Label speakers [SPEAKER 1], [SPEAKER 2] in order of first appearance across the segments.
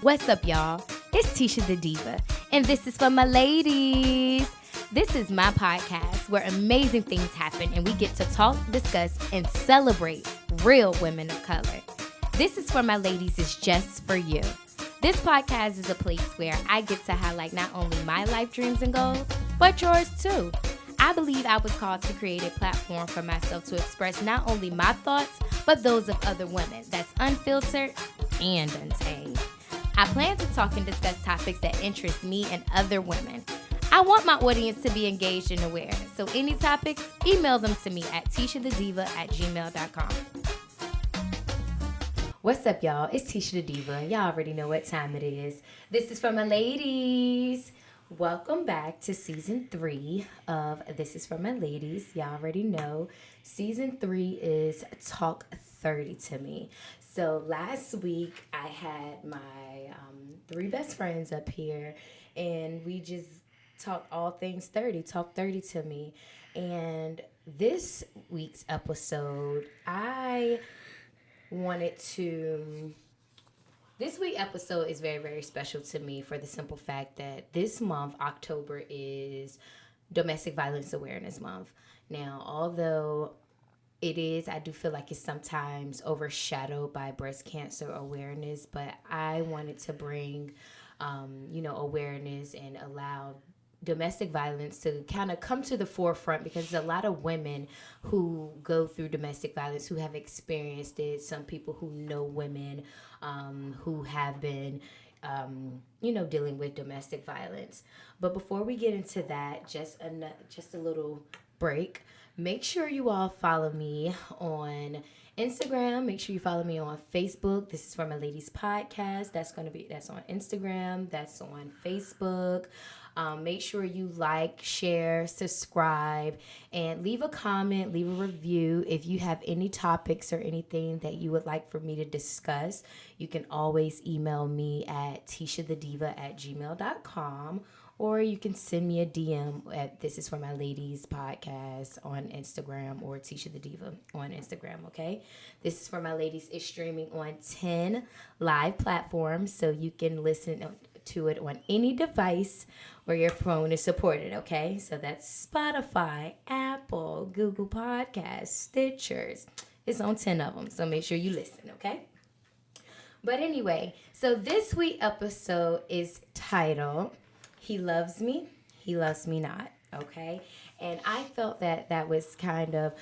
[SPEAKER 1] What's up, y'all? It's Tisha the Diva, and this is for my ladies. This is my podcast where amazing things happen and we get to talk, discuss, and celebrate real women of color. This is for my ladies is just for you. This podcast is a place where I get to highlight not only my life dreams and goals, but yours too. I believe I was called to create a platform for myself to express not only my thoughts, but those of other women that's unfiltered and untamed. I plan to talk and discuss topics that interest me and other women. I want my audience to be engaged and aware, so any topics, email them to me at tishadediva@gmail.com. What's up, y'all? It's Tisha the Diva. Y'all already know what time it is. This is for my ladies. Welcome back to Season 3 of This is for my ladies. Y'all already know. Season 3 is Talk 30 to me. So last week, I had my 3 best friends up here, and we just talked all things 30, Talk 30 to me. And this week's episode, this week's episode is very, very special to me for the simple fact that this month, October, is Domestic Violence Awareness Month. Now, although I do feel like it's sometimes overshadowed by breast cancer awareness, but I wanted to bring, awareness and allow domestic violence to kind of come to the forefront, because there's a lot of women who go through domestic violence who have experienced it. Some people who know women who have been, dealing with domestic violence. But before we get into that, just a little break. Make sure you all follow me on Instagram. Make sure you follow me on Facebook. This is for my ladies podcast. That's on Instagram. That's on Facebook. Make sure you like, share, subscribe, and leave a comment, leave a review. If you have any topics or anything that you would like for me to discuss, you can always email me at tishadediva@gmail.com, or you can send me a DM at This Is For My Ladies podcast on Instagram, or Tisha the Diva on Instagram, okay? This Is For My Ladies is streaming on 10 live platforms, so you can listen to it on any device where your phone is supported, okay? So that's Spotify, Apple, Google Podcasts, Stitchers. It's on 10 of them, so make sure you listen, okay? But anyway, so this week's episode is titled, He Loves Me, He Loves Me Not, okay? And I felt that was kind of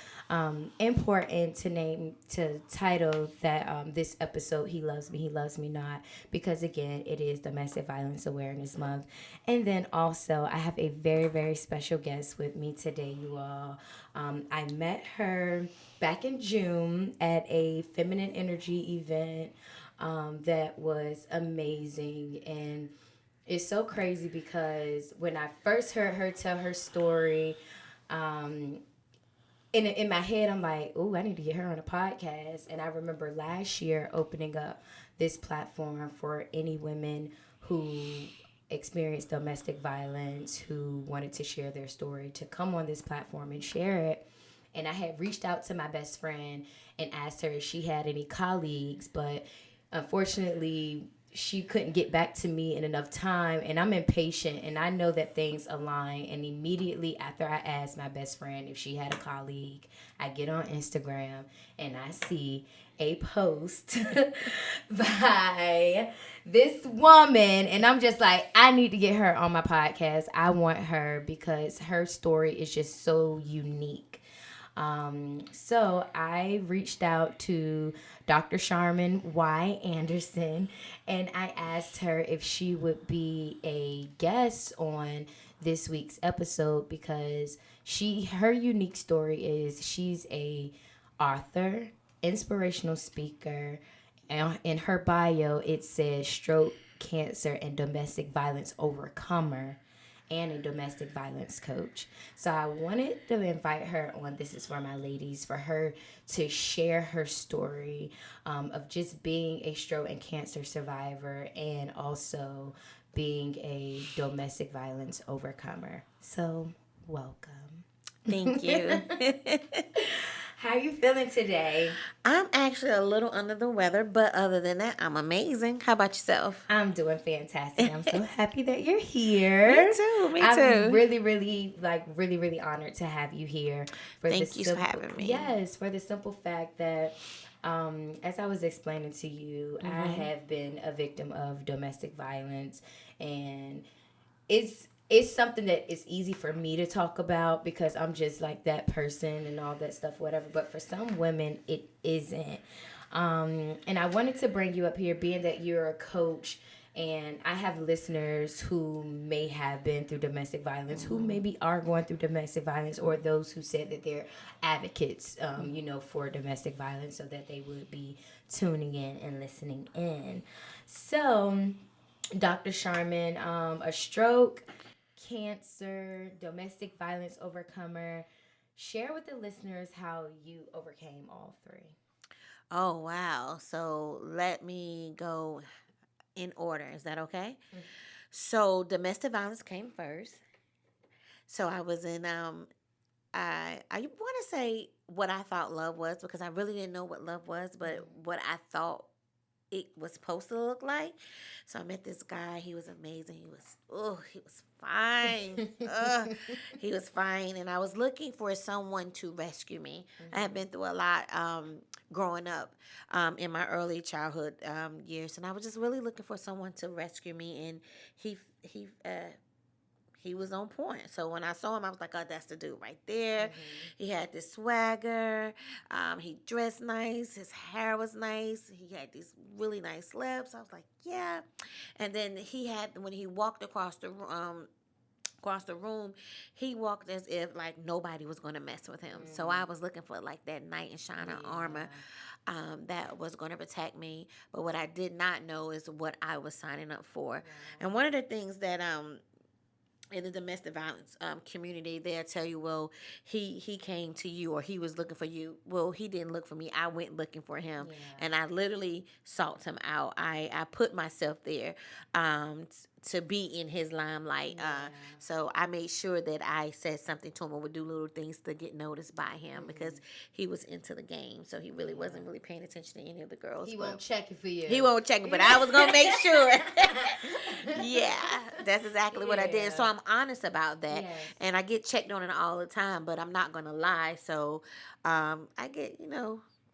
[SPEAKER 1] important to title that this episode, He Loves Me, He Loves Me Not, because again, it is Domestic Violence Awareness Month. And then also, I have a very, very special guest with me today, you all. I met her back in June at a feminine energy event that was amazing. And it's so crazy because when I first heard her tell her story, in my head, I'm like, ooh, I need to get her on a podcast. And I remember last year opening up this platform for any women who experienced domestic violence, who wanted to share their story, to come on this platform and share it. And I had reached out to my best friend and asked her if she had any colleagues, but unfortunately, she couldn't get back to me in enough time, and I'm impatient, and I know that things align. And immediately after I asked my best friend if she had a colleague, I get on Instagram and I see a post by this woman, and I'm just like, I need to get her on my podcast. I want her because her story is just so unique. So I reached out to Dr. Charmin Y. Anderson, and I asked her if she would be a guest on this week's episode, because her unique story is she's a author, inspirational speaker, and in her bio it says stroke, cancer, and domestic violence overcomer, and a domestic violence coach. So I wanted to invite her on This Is For My Ladies for her to share her story of just being a stroke and cancer survivor, and also being a domestic violence overcomer. So welcome.
[SPEAKER 2] Thank you.
[SPEAKER 1] How are you feeling today?
[SPEAKER 2] I'm actually a little under the weather, but other than that, I'm amazing. How about yourself?
[SPEAKER 1] I'm doing fantastic. I'm so
[SPEAKER 2] Me
[SPEAKER 1] happy that you're here.
[SPEAKER 2] too. Me
[SPEAKER 1] I'm
[SPEAKER 2] too.
[SPEAKER 1] really honored to have you here for the
[SPEAKER 2] Thank you for
[SPEAKER 1] simple,
[SPEAKER 2] having me.
[SPEAKER 1] yes, for the simple fact that, as I was explaining to you, I
[SPEAKER 2] Mhm.
[SPEAKER 1] have been a victim of domestic violence, and it's something that is easy for me to talk about because I'm just like that person and all that stuff, whatever. But for some women, it isn't. And I wanted to bring you up here, being that you're a coach, and I have listeners who may have been through domestic violence, who maybe are going through domestic violence, or those who said that they're advocates, for domestic violence, so that they would be tuning in and listening in. So, Dr. Charmin, a stroke, cancer, domestic violence overcomer. Share with the listeners how you overcame all three.
[SPEAKER 2] Oh, wow. So let me go in order. Is that okay? So domestic violence came first. So I was in I want to say what I thought love was because I really didn't know what love was, but what I thought it was supposed to look like. So I met this guy. He was amazing. He was fine. He was fine. And I was looking for someone to rescue me. I had been through a lot growing up in my early childhood years. And I was just really looking for someone to rescue me. And he was on point. So when I saw him, I was like, oh, that's the dude right there. He had this swagger. He dressed nice. His hair was nice. He had these really nice lips. I was like, yeah. And then when he walked across the room, he walked as if like nobody was going to mess with him. So I was looking for like that knight in shining armor that was going to protect me. But what I did not know is what I was signing up for. And one of the things that in the domestic violence community, they'll tell you, well, he came to you or he was looking for you. Well, he didn't look for me. I went looking for him, and I literally sought him out. I put myself there to be in his limelight. So I made sure that I said something to him or would do little things to get noticed by him because he was into the game. So he really wasn't really paying attention to any of the girls.
[SPEAKER 1] He won't check it for you.
[SPEAKER 2] He won't check it, but I was going to make sure. Yeah, that's exactly what I did. So I'm honest about that.
[SPEAKER 1] Yes.
[SPEAKER 2] And I get checked on it all the time, but I'm not going to lie. So I get,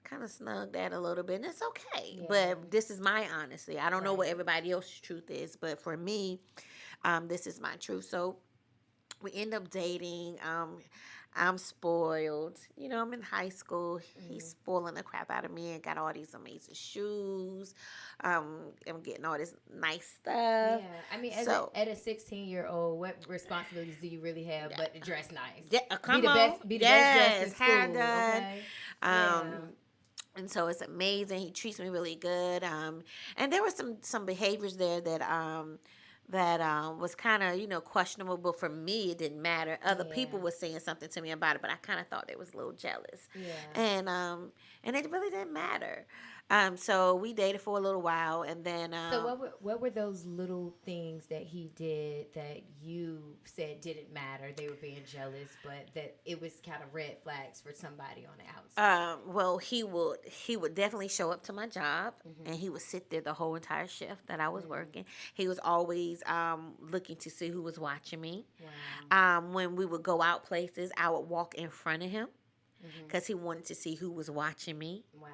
[SPEAKER 2] kind of snugged at a little bit, and it's okay.
[SPEAKER 1] Yeah.
[SPEAKER 2] But this is my honesty. I don't know what everybody else's truth is, but for me, this is my truth. So we end up dating. I'm spoiled. I'm in high school. He's spoiling the crap out of me and got all these amazing shoes. I'm getting all this nice stuff.
[SPEAKER 1] Yeah, I mean, at a 16-year-old, what responsibilities do you really have but to dress nice?
[SPEAKER 2] Yeah, come
[SPEAKER 1] be the
[SPEAKER 2] on.
[SPEAKER 1] best, be the best dressed in
[SPEAKER 2] hair
[SPEAKER 1] school.
[SPEAKER 2] done.
[SPEAKER 1] Okay.
[SPEAKER 2] And so it's amazing. He treats me really good. And there were some behaviors there that was kind of questionable, but for me it didn't matter. Other people were saying something to me about it, but I kind of thought they was a little jealous. And it really didn't matter. So we dated for a little while, and then
[SPEAKER 1] So what were those little things that he did that you said didn't matter? They were being jealous, but that it was kind of red flags for somebody on the outside.
[SPEAKER 2] well, he would definitely show up to my job, and he would sit there the whole entire shift that I was working. He was always looking to see who was watching me.
[SPEAKER 1] Wow.
[SPEAKER 2] When we would go out places, I would walk in front of him because he wanted to see who was watching me.
[SPEAKER 1] Wow.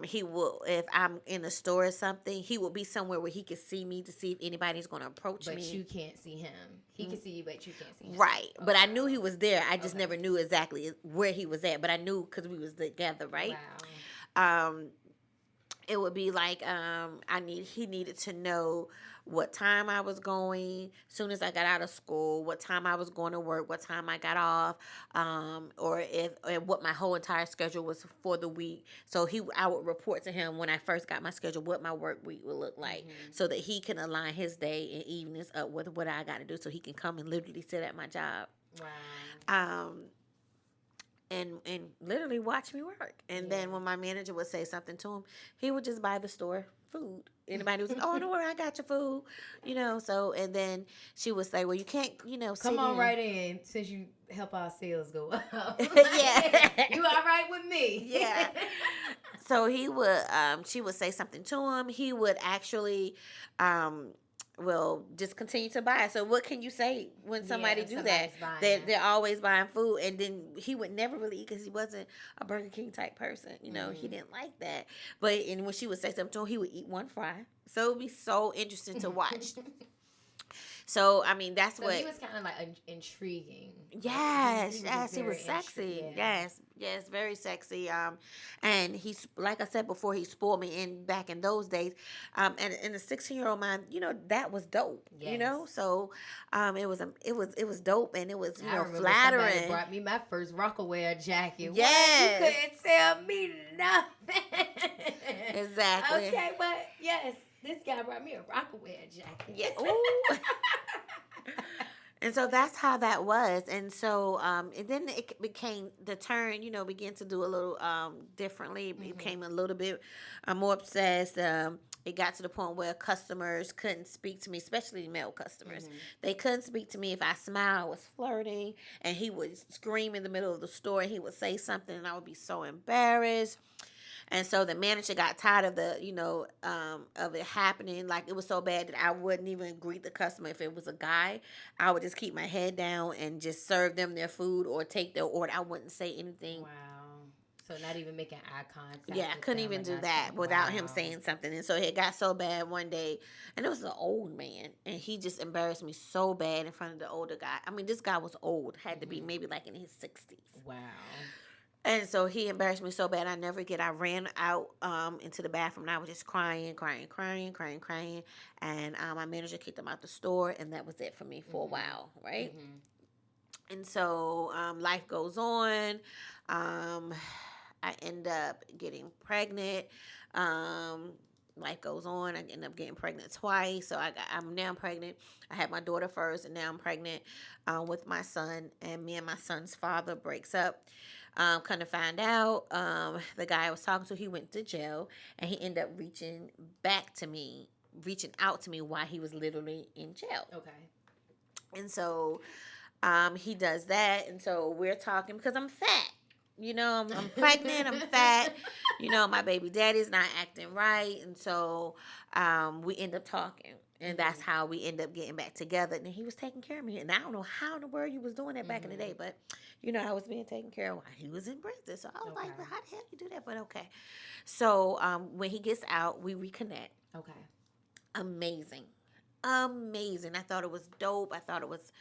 [SPEAKER 2] He will, if I'm in a store or something, he will be somewhere where he can see me to see if anybody's going to approach me.
[SPEAKER 1] But you can't see him. He can see you, but you can't see him.
[SPEAKER 2] Right. But I knew he was there. I just never knew exactly where he was at. But I knew because we was together, right?
[SPEAKER 1] Wow.
[SPEAKER 2] It would be like he needed to know what time I was going, soon as I got out of school, what time I was going to work, what time I got off, or what my whole entire schedule was for the week. So I would report to him when I first got my schedule what my work week would look like, so that he can align his day and evenings up with what I got to do, so he can come and literally sit at my job.
[SPEAKER 1] Wow.
[SPEAKER 2] and literally watch me work. And then when my manager would say something to him, he would just buy the store food. Anybody was, oh, don't worry, I got your food, So, and then she would say, well, you can't,
[SPEAKER 1] Come
[SPEAKER 2] sit
[SPEAKER 1] on
[SPEAKER 2] in.
[SPEAKER 1] right in, since you help our sales go up.
[SPEAKER 2] Yeah.
[SPEAKER 1] You all right with me?
[SPEAKER 2] Yeah. So he would, she would say something to him. He would actually, will just continue to buy. So what can you say when somebody do that? They're always buying food, and then he would never really eat because he wasn't a Burger King type person. He didn't like that. But and when she would say something to him, he would eat one fry. So it would be so interesting to watch. So I mean, that's what
[SPEAKER 1] he was kind of like intriguing.
[SPEAKER 2] Yes, he was
[SPEAKER 1] very
[SPEAKER 2] sexy. Yes, very sexy. And he's, like I said before, he spoiled me back in those days. And in the 16-year-old mind, that was dope.
[SPEAKER 1] Yes.
[SPEAKER 2] So, it was dope, and it was
[SPEAKER 1] remember
[SPEAKER 2] flattering.
[SPEAKER 1] Somebody brought me my first Rockaway jacket.
[SPEAKER 2] Yes,
[SPEAKER 1] you couldn't tell me nothing.
[SPEAKER 2] Exactly.
[SPEAKER 1] Okay, but yes. This guy brought me a Rockaway jacket.
[SPEAKER 2] Yeah. Ooh. And so that's how that was. And so, and then it became the turn, began to do a little differently. It became a little bit more obsessed. It got to the point where customers couldn't speak to me, especially male customers. They couldn't speak to me if I smiled. I was flirting, and he would scream in the middle of the store, and he would say something, and I would be so embarrassed. And so the manager got tired of of it happening. Like, it was so bad that I wouldn't even greet the customer. If it was a guy, I would just keep my head down and just serve them their food or take their order. I wouldn't say anything.
[SPEAKER 1] Wow. So not even making eye contact.
[SPEAKER 2] Yeah, I couldn't even do that without him saying something. And so it got so bad one day, and it was an old man, and he just embarrassed me so bad in front of the older guy. I mean, this guy was old, had to be maybe like in his 60s.
[SPEAKER 1] Wow.
[SPEAKER 2] And so he embarrassed me so bad. I ran out into the bathroom, and I was just crying. And my manager kicked him out the store, and that was it for me for a while, right? And so life goes on. I end up getting pregnant. Life goes on. I end up getting pregnant twice. So I'm now pregnant. I had my daughter first, and now I'm pregnant with my son. And me and my son's father breaks up. Kind of find out, the guy I was talking to, he went to jail, and he ended up reaching out to me while he was literally in jail.
[SPEAKER 1] Okay.
[SPEAKER 2] And so he does that, and so we're talking because I'm fat. I'm pregnant, I'm fat. My baby daddy's not acting right, and so we end up talking. And that's how we end up getting back together. And he was taking care of me. And I don't know how in the world you was doing that back in the day. But, I was being taken care of while he was in prison. So I was like, well, how the hell you do that? But okay. So when he gets out, we reconnect.
[SPEAKER 1] Okay.
[SPEAKER 2] Amazing. I thought it was dope. I thought it was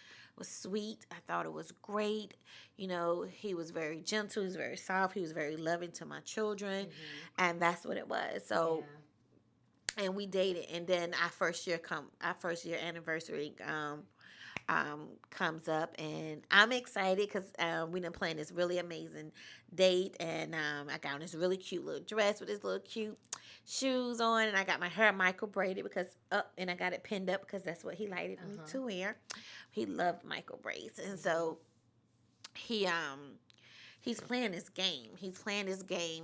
[SPEAKER 2] sweet. I thought it was great. He was very gentle. He was very soft. He was very loving to my children. And that's what it was. So... Yeah. And we dated, and then our first year anniversary comes up, and I'm excited because we done planned this really amazing date, and I got on this really cute little dress with this little cute shoes on, and I got my hair micro braided and I got it pinned up because that's what he liked me to wear. He loved micro braids, and so he's playing this game.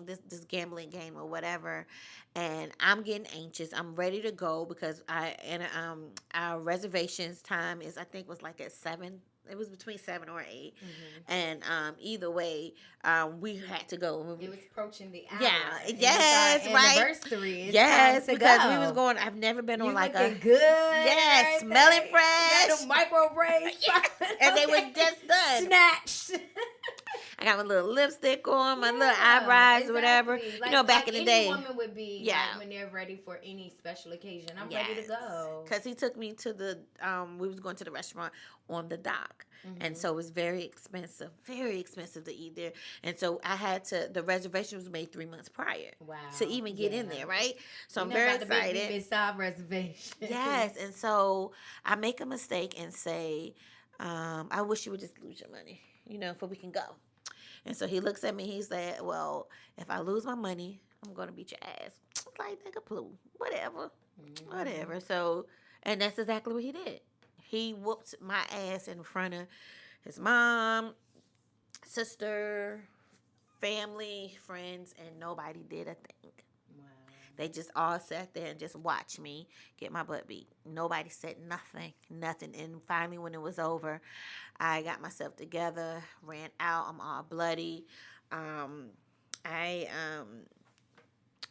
[SPEAKER 2] This gambling game or whatever. And I'm getting anxious. I'm ready to go because our reservations time was like at 7. It was between 7 or 8. And either way, we had to go.
[SPEAKER 1] It was approaching the hour.
[SPEAKER 2] Yeah. Yes, right.
[SPEAKER 1] Anniversary.
[SPEAKER 2] Yes, because we was going. I've never been on like
[SPEAKER 1] looking good.
[SPEAKER 2] Yes, smelling fresh.
[SPEAKER 1] Got them micro braids.
[SPEAKER 2] And they were just done.
[SPEAKER 1] Snatched.
[SPEAKER 2] I got my little lipstick on, my little eyebrows, whatever. Back in the day.
[SPEAKER 1] Any woman would be when they're ready for any special occasion. I'm ready to go.
[SPEAKER 2] Because he took me to we was going to the restaurant on the dock. And so it was very expensive to eat there. And so the reservation was made 3 months prior.
[SPEAKER 1] Wow.
[SPEAKER 2] To even get in there, right? So I'm very excited.
[SPEAKER 1] Inside reservation.
[SPEAKER 2] Yes. And so I make a mistake and say, I wish you would just lose your money, so we can go. And so he looks at me, he said, well, if I lose my money, I'm going to beat your ass. I was like, nigga, please, whatever. So, and that's exactly what he did. He whooped my ass in front of his mom, sister, family, friends, and nobody did a thing.
[SPEAKER 1] Wow.
[SPEAKER 2] They just all sat there and just watched me get my butt beat. Nobody said nothing, nothing. And finally, when it was over, I got myself together, ran out. I'm all bloody. I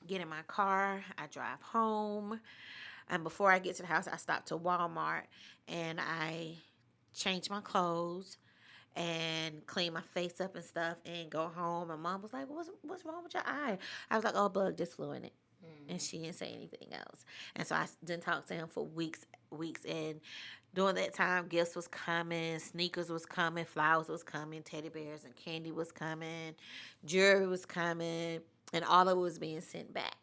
[SPEAKER 2] get in my car. I drive home. And before I get to the house, I stop to Walmart and I change my clothes and clean my face up and stuff and go home. My mom was like, what's wrong with your eye? I was like, oh, a bug just flew in it. And she didn't say anything else. And so I didn't talk to him for weeks. And during that time, gifts was coming, sneakers was coming, flowers was coming, teddy bears and candy was coming, jewelry was coming, and all of it was being sent back.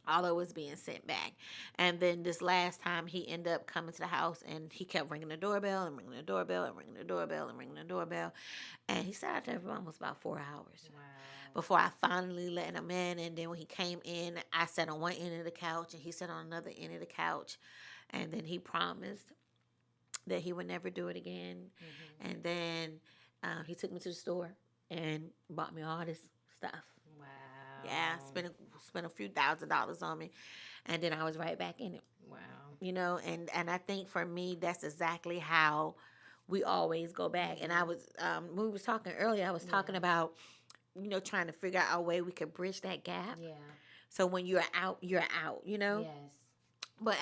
[SPEAKER 2] All of it was being sent back. And then this last time, he ended up coming to the house, and he kept ringing the doorbell and ringing the doorbell and ringing the doorbell and ringing the doorbell. And he sat out there for almost about 4 hours.
[SPEAKER 1] Wow.
[SPEAKER 2] Before I finally let him in. And then when he came in, I sat on one end of the couch and he sat on another end of the couch. And then he promised that he would never do it again. And then he took me to the store and bought me all this stuff.
[SPEAKER 1] Wow.
[SPEAKER 2] Yeah, spent a few $1,000s on me. And then I was right back in it.
[SPEAKER 1] Wow.
[SPEAKER 2] You know, and I think for me, that's exactly how we always go back. And I was, when we was talking earlier, I was talking about, you know, trying to figure out a way we could bridge that gap.
[SPEAKER 1] Yeah.
[SPEAKER 2] So when you're out, you know?
[SPEAKER 1] Yes.
[SPEAKER 2] But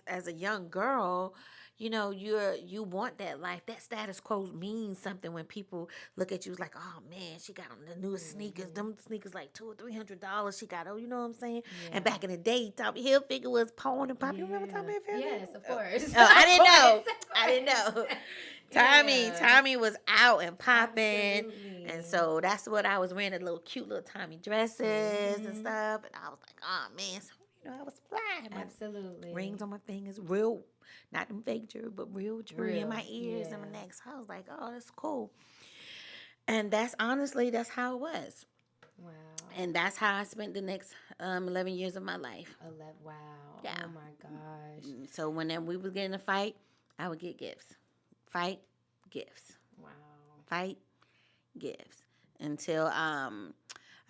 [SPEAKER 2] as a young girl, you know, you want that life. That status quo means something when people look at you like, oh man, she got on the newest sneakers. Them sneakers like $200 or $300. She got, you know what I'm saying?
[SPEAKER 1] Yeah.
[SPEAKER 2] And back in the day, Tommy Hilfiger was pouring and popping. You remember Tommy Hilfiger?
[SPEAKER 1] Yes, of course.
[SPEAKER 2] Oh, I didn't know. I didn't know. Tommy was out and popping.
[SPEAKER 1] Absolutely.
[SPEAKER 2] And so that's what I was wearing, the little cute little Tommy dresses and stuff. And I was like, oh man, so you know, I was fly.
[SPEAKER 1] Absolutely.
[SPEAKER 2] Rings on my fingers, real, not them fake jewelry, but real jewelry in my ears and my
[SPEAKER 1] yeah.
[SPEAKER 2] neck. So I was like, oh, that's cool. And that's honestly, that's how it was.
[SPEAKER 1] Wow.
[SPEAKER 2] And that's how I spent the next 11 years of my life.
[SPEAKER 1] Wow.
[SPEAKER 2] Yeah.
[SPEAKER 1] Oh my gosh.
[SPEAKER 2] So whenever we was getting a fight, I would get gifts. Fight, gifts.
[SPEAKER 1] Wow.
[SPEAKER 2] Fight, gifts. Until I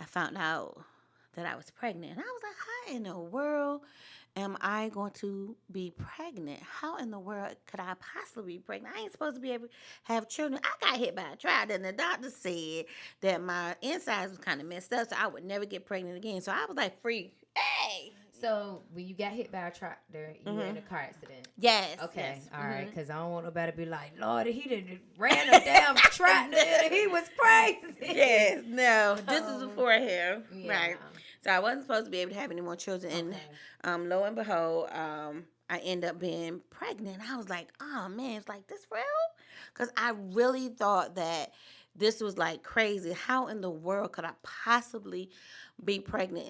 [SPEAKER 2] found out that I was pregnant. And I was like, how in the world am I going to be pregnant? How in the world could I possibly be pregnant? I ain't supposed to be able to have children. I got hit by a tractor, and the doctor said that my insides was kind of messed up, so I would never get pregnant again. So I was like, free. Hey!
[SPEAKER 1] So when you got hit by a tractor, you were in a car accident.
[SPEAKER 2] Yes.
[SPEAKER 1] Okay,
[SPEAKER 2] yes.
[SPEAKER 1] all right, because I don't want nobody to be like, Lord, he done ran a damn tractor and he was crazy.
[SPEAKER 2] Yes, no. This is before him.
[SPEAKER 1] Yeah.
[SPEAKER 2] Right. So I wasn't supposed to be able to have any more children.
[SPEAKER 1] Okay.
[SPEAKER 2] And lo and behold, I ended up being pregnant. I was like, oh, man, it's like, this real? Because I really thought that this was like crazy. How in the world could I possibly be pregnant?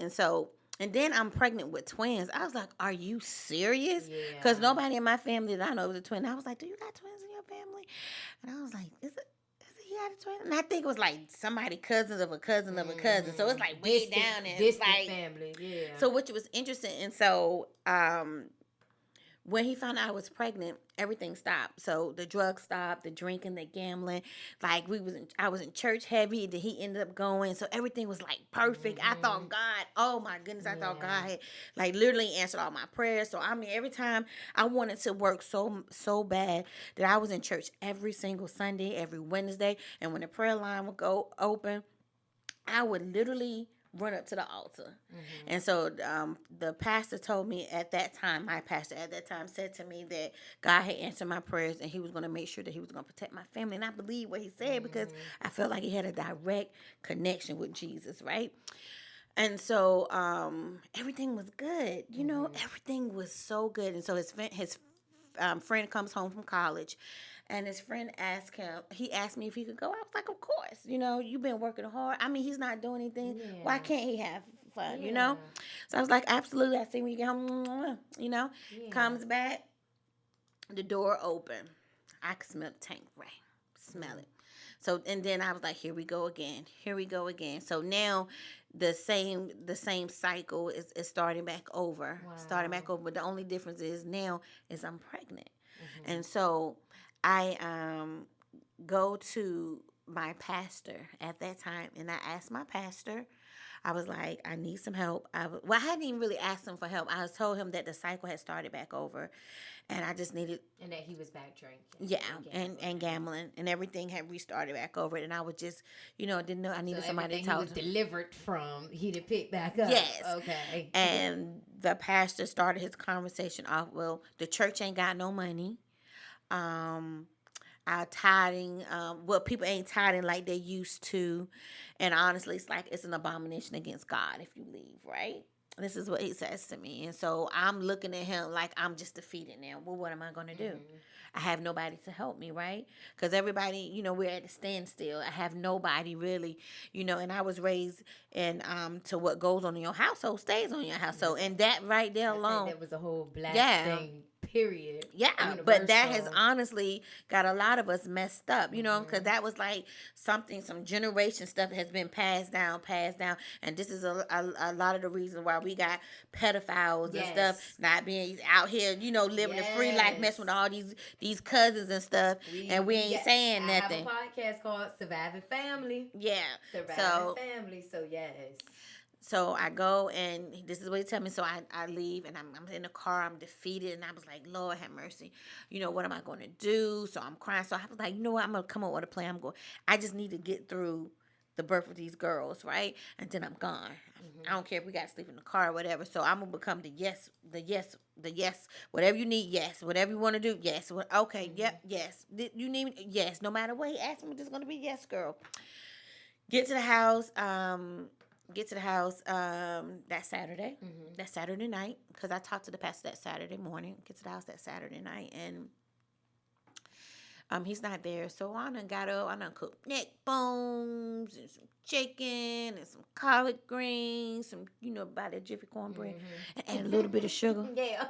[SPEAKER 2] And then I'm pregnant with twins. I was like, are you serious? Because nobody in my family that I know was a twin. I was like, do you got twins in your family? And I was like, is it he got a twin? And I think it was like somebody cousins of a cousin of a cousin. So it's like way down and
[SPEAKER 1] distant
[SPEAKER 2] like
[SPEAKER 1] family. Yeah.
[SPEAKER 2] So which was interesting. And so when he found out I was pregnant, everything stopped. So the drugs stopped, the drinking, the gambling. Like I was in church heavy. Then he ended up going. So everything was like perfect. I thought God, oh my goodness, I thought God had like literally answered all my prayers. So I mean, every time I wanted to work so bad that I was in church every single Sunday, every Wednesday. And when the prayer line would go open, I would literally run up to the altar. And so the pastor told me at that time, my pastor at that time said to me that God had answered my prayers and he was going to make sure that he was going to protect my family. And I believe what he said because I felt like he had a direct connection with Jesus, right? And so everything was good. You know, everything was so good. And so his friend comes home from college. And his friend asked me if he could go. I was like, of course. You know, you've been working hard. I mean, he's not doing anything. Yeah. Why can't he have fun, you know? So I was like, absolutely. I see when you get home, you know. Yeah. Comes back, the door open. I can smell the tank, right? Smell it. So, and then I was like, here we go again. So now the same cycle is starting back over. Wow. But the only difference is now is I'm pregnant. And so I go to my pastor at that time, and I asked my pastor. I was like, I need some help. I hadn't even really asked him for help. I was told him that the cycle had started back over, and I just needed.
[SPEAKER 1] And that he was back drinking.
[SPEAKER 2] Yeah, and gambling, and everything had restarted back over, and I was just, didn't know. I needed somebody to
[SPEAKER 1] he
[SPEAKER 2] talk
[SPEAKER 1] was
[SPEAKER 2] to.
[SPEAKER 1] delivered from, he to pick back up.
[SPEAKER 2] Yes.
[SPEAKER 1] Okay.
[SPEAKER 2] And the pastor started his conversation off. Well, the church ain't got no money. Our tithing, people ain't tithing like they used to, and honestly, it's an abomination against God if you leave, right? This is what he says to me, and so I'm looking at him like I'm just defeated now. Well, what am I going to do? I have nobody to help me, right? Because everybody, we're at a standstill. I have nobody really, and I was raised in to what goes on in your household stays on your household, and that right there alone,
[SPEAKER 1] that was a whole black thing. Period.
[SPEAKER 2] Yeah,
[SPEAKER 1] Universal.
[SPEAKER 2] but that has honestly got a lot of us messed up, because that was like some generation stuff has been passed down, and this is a lot of the reasons why we got pedophiles and stuff not being out here, living a free life, messing with all these cousins and stuff, and we ain't saying nothing.
[SPEAKER 1] I have a podcast called Surviving Family.
[SPEAKER 2] Yeah,
[SPEAKER 1] Surviving Family. So yes.
[SPEAKER 2] So I go, and this is what he tell me. So I leave, and I'm in the car. I'm defeated, and I was like, Lord have mercy. What am I going to do? So I'm crying. So I was like, you know what? I'm going to come up with a plan. I just need to get through the birth of these girls, right? And then I'm gone. I don't care if we got to sleep in the car or whatever. So I'm going to become the yes. Whatever you need, yes. Whatever you want to do, yes. Okay, yep, yes. You need me? Yes. No matter what he asks me, I'm just going to be yes, girl. Get to the house. That Saturday. That Saturday night, because I talked to the pastor that Saturday morning. Get to the house that Saturday night, and he's not there. So I done got up. I done cooked neck bones and some chicken and some collard greens, some about that Jiffy cornbread, and add a little bit of sugar.
[SPEAKER 1] Yeah.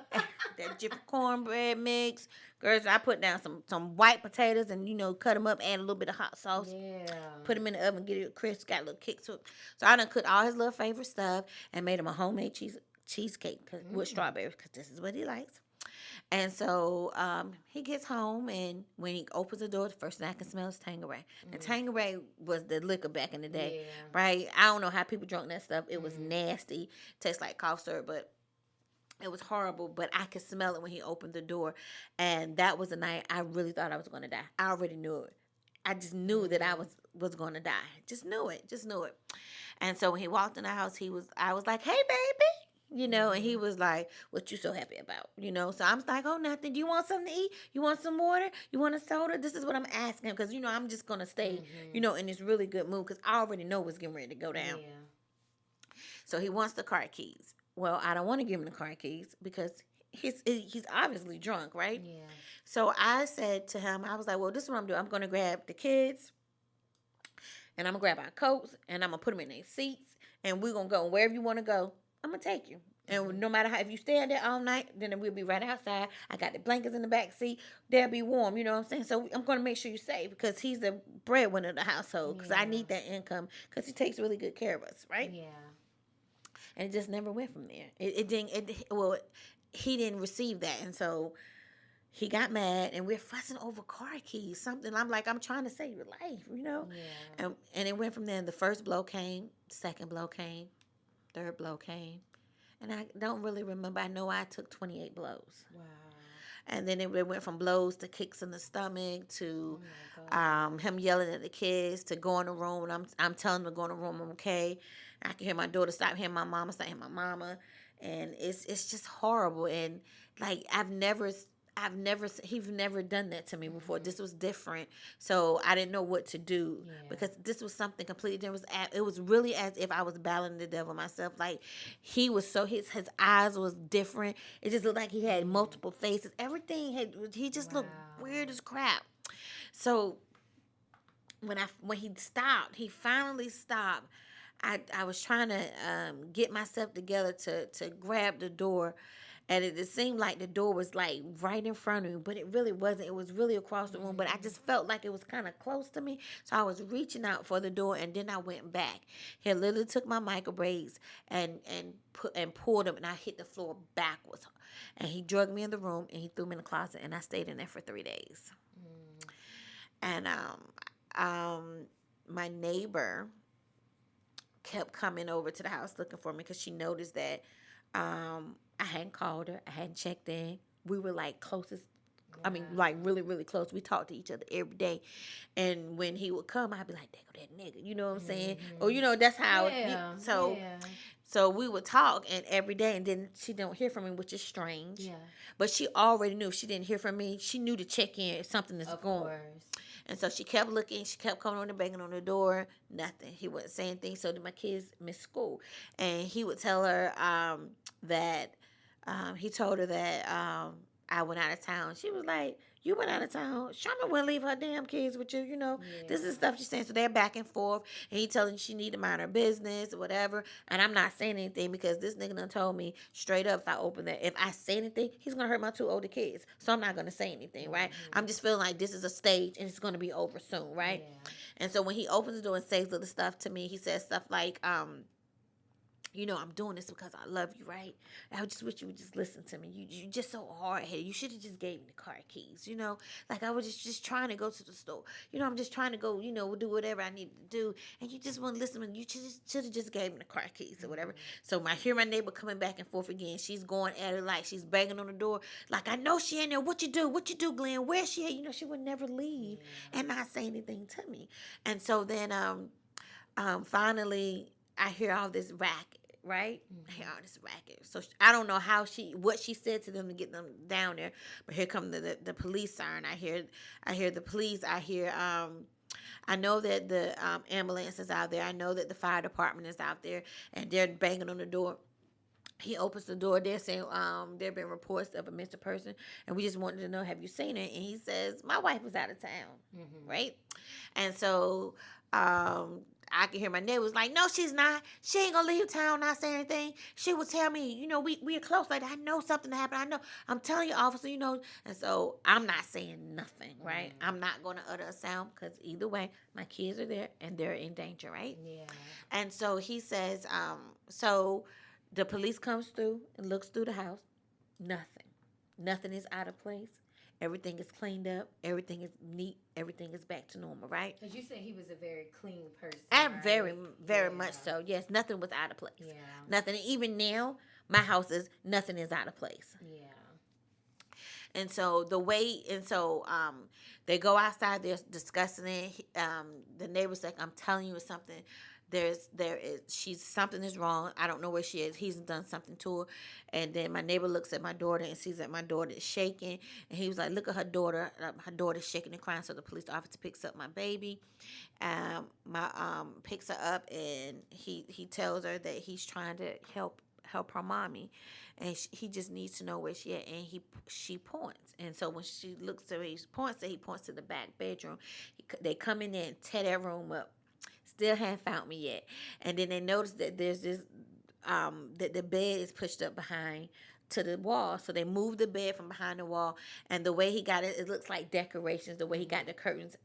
[SPEAKER 2] That Jiffy cornbread mix. Girls, I put down some white potatoes and cut them up, add a little bit of hot sauce.
[SPEAKER 1] Yeah.
[SPEAKER 2] Put them in the oven, get it crisp, got a little kick to it. So I done cooked all his little favorite stuff and made him a homemade cheesecake with strawberries, because this is what he likes. And so he gets home, and when he opens the door, the first thing I can smell is Tanqueray. And Tanqueray was the liquor back in the day, right? I don't know how people drunk that stuff. It was nasty. Tastes like cough syrup, but it was horrible. But I could smell it when he opened the door. And that was the night I really thought I was going to die. I already knew it. I just knew that I was going to die. Just knew it. And so when he walked in the house, I was like, hey, baby. And he was like, what you so happy about? So I'm like, oh, nothing. Do you want something to eat? You want some water? You want a soda? This is what I'm asking, because, I'm just going to stay, in this really good mood, because I already know what's getting ready to go down.
[SPEAKER 1] Yeah.
[SPEAKER 2] So he wants the car keys. Well, I don't want to give him the car keys because he's obviously drunk, right?
[SPEAKER 1] Yeah.
[SPEAKER 2] So I said to him, I was like, well, this is what I'm doing. I'm going to grab the kids, and I'm going to grab our coats, and I'm going to put them in their seats, and we're going to go wherever you want to go. I'm going to take you. And no matter how, if you stay there all night, then we'll be right outside. I got the blankets in the back seat. They'll be warm, you know what I'm saying? So I'm going to make sure you're safe, because he's the breadwinner of the household, because I need that income, because he takes really good care of us, right?
[SPEAKER 1] Yeah.
[SPEAKER 2] And it just never went from there. He didn't receive that. And so he got mad, and we're fussing over car keys, something. I'm like, I'm trying to save your life,
[SPEAKER 1] Yeah.
[SPEAKER 2] And it went from there. The first blow came, second blow came, third blow came. And I don't really remember. I know I took 28 blows.
[SPEAKER 1] Wow.
[SPEAKER 2] And then it went from blows to kicks in the stomach to him yelling at the kids, to go in the room. And I'm telling him to go in the room, I'm okay. I can hear my daughter stop hearing my mama, stop hearing my mama. And it's just horrible. And like, he's never done that to me before. This was different. So I didn't know what to do, because this was something completely different. It was really as if I was battling the devil myself. Like, he was his eyes was different. It just looked like he had multiple faces. He just looked weird as crap. So when he finally stopped, I was trying to get myself together to grab the door. And it seemed like the door was like right in front of me, but it really wasn't. It was really across the room, but I just felt like it was kind of close to me. So I was reaching out for the door, and then I went back. He literally took my micro braids and pulled them, and I hit the floor backwards. And he dragged me in the room, and he threw me in the closet, and I stayed in there for 3 days. And um, my neighbor kept coming over to the house looking for me because she noticed that I hadn't called her, I hadn't checked in. We were like closest. I mean, like really, really close. We talked to each other every day, and when he would come, I'd be like, "There go that nigga," you know what I'm saying? Or that's how.
[SPEAKER 1] Yeah,
[SPEAKER 2] So,
[SPEAKER 1] yeah,
[SPEAKER 2] we would talk, and every day, and then she don't hear from me, which is strange.
[SPEAKER 1] yeah.
[SPEAKER 2] But she already knew if she didn't hear from me, she knew to check in if something is
[SPEAKER 1] Of
[SPEAKER 2] going.
[SPEAKER 1] course.
[SPEAKER 2] And so she kept looking. She kept coming on the banging on the door. Nothing. He wasn't saying anything. So did my kids miss school, and he would tell her that he told her that I went out of town. She was like, "You went out of town. Charmin wouldn't leave her damn kids with you. This is stuff she's saying." So they're back and forth, and he telling she need to mind her business or whatever. And I'm not saying anything because this nigga done told me straight up if I say anything, he's gonna hurt my two older kids. So I'm not gonna say anything, right? I'm just feeling like this is a stage and it's gonna be over soon, right?
[SPEAKER 1] Yeah.
[SPEAKER 2] And so when he opens the door and says little stuff to me, he says stuff like, I'm doing this because I love you, right? I just wish you would just listen to me. You just so hard headed. You should have just gave me the car keys, Like I was just trying to go to the store. I'm just trying to go, do whatever I need to do. And you just wouldn't listen. You should have just gave me the car keys or whatever. So I hear my neighbor coming back and forth again. She's going at her like she's banging on the door. Like, I know she in there. What you do? What you do, Glenn? Where's she at? She would never leave and not say anything to me. And so then finally I hear all this racket, right? I hear all this racket. So I don't know what she said to them to get them down there, but here come the police siren. I hear the police. I know that the ambulance is out there. I know that the fire department is out there, and they're banging on the door. He opens the door. They're saying there have been reports of a missing person, and we just wanted to know, have you seen her? And he says, my wife was out of town, right? And so I can hear my neighbors like, no, she's not. She ain't gonna leave town, not say anything. She would tell me, we are close. Like, I know something happened. I know. I'm telling you, officer. And so I'm not saying nothing, right? I'm not gonna utter a sound because either way, my kids are there and they're in danger, right?
[SPEAKER 1] Yeah.
[SPEAKER 2] And so he says, so the police comes through and looks through the house. Nothing. Nothing is out of place. Everything is cleaned up. Everything is neat. Everything is back to normal, right?
[SPEAKER 1] Because you said he was a very clean person.
[SPEAKER 2] And
[SPEAKER 1] right?
[SPEAKER 2] very, very much so. Yes, nothing was out of place.
[SPEAKER 1] Yeah.
[SPEAKER 2] Nothing. Even now, my house is nothing is out of place.
[SPEAKER 1] Yeah.
[SPEAKER 2] And so they go outside. They're discussing it. The neighbor's like, "I'm telling you something. Something is wrong. I don't know where she is. He's done something to her." And then my neighbor looks at my daughter and sees that my daughter is shaking. And he was like, "Look at her daughter. Her daughter's shaking and crying." So the police officer picks up my baby. Picks her up, and he tells her that he's trying to help her mommy, and he just needs to know where she at. And she points, and so when she looks to he points to the back bedroom. They come in there and tear that room up. Still haven't found me yet. And then they notice that there's this that the bed is pushed up behind to the wall. So they moved the bed from behind the wall, and the way he got it looks like decorations. The way he got the curtains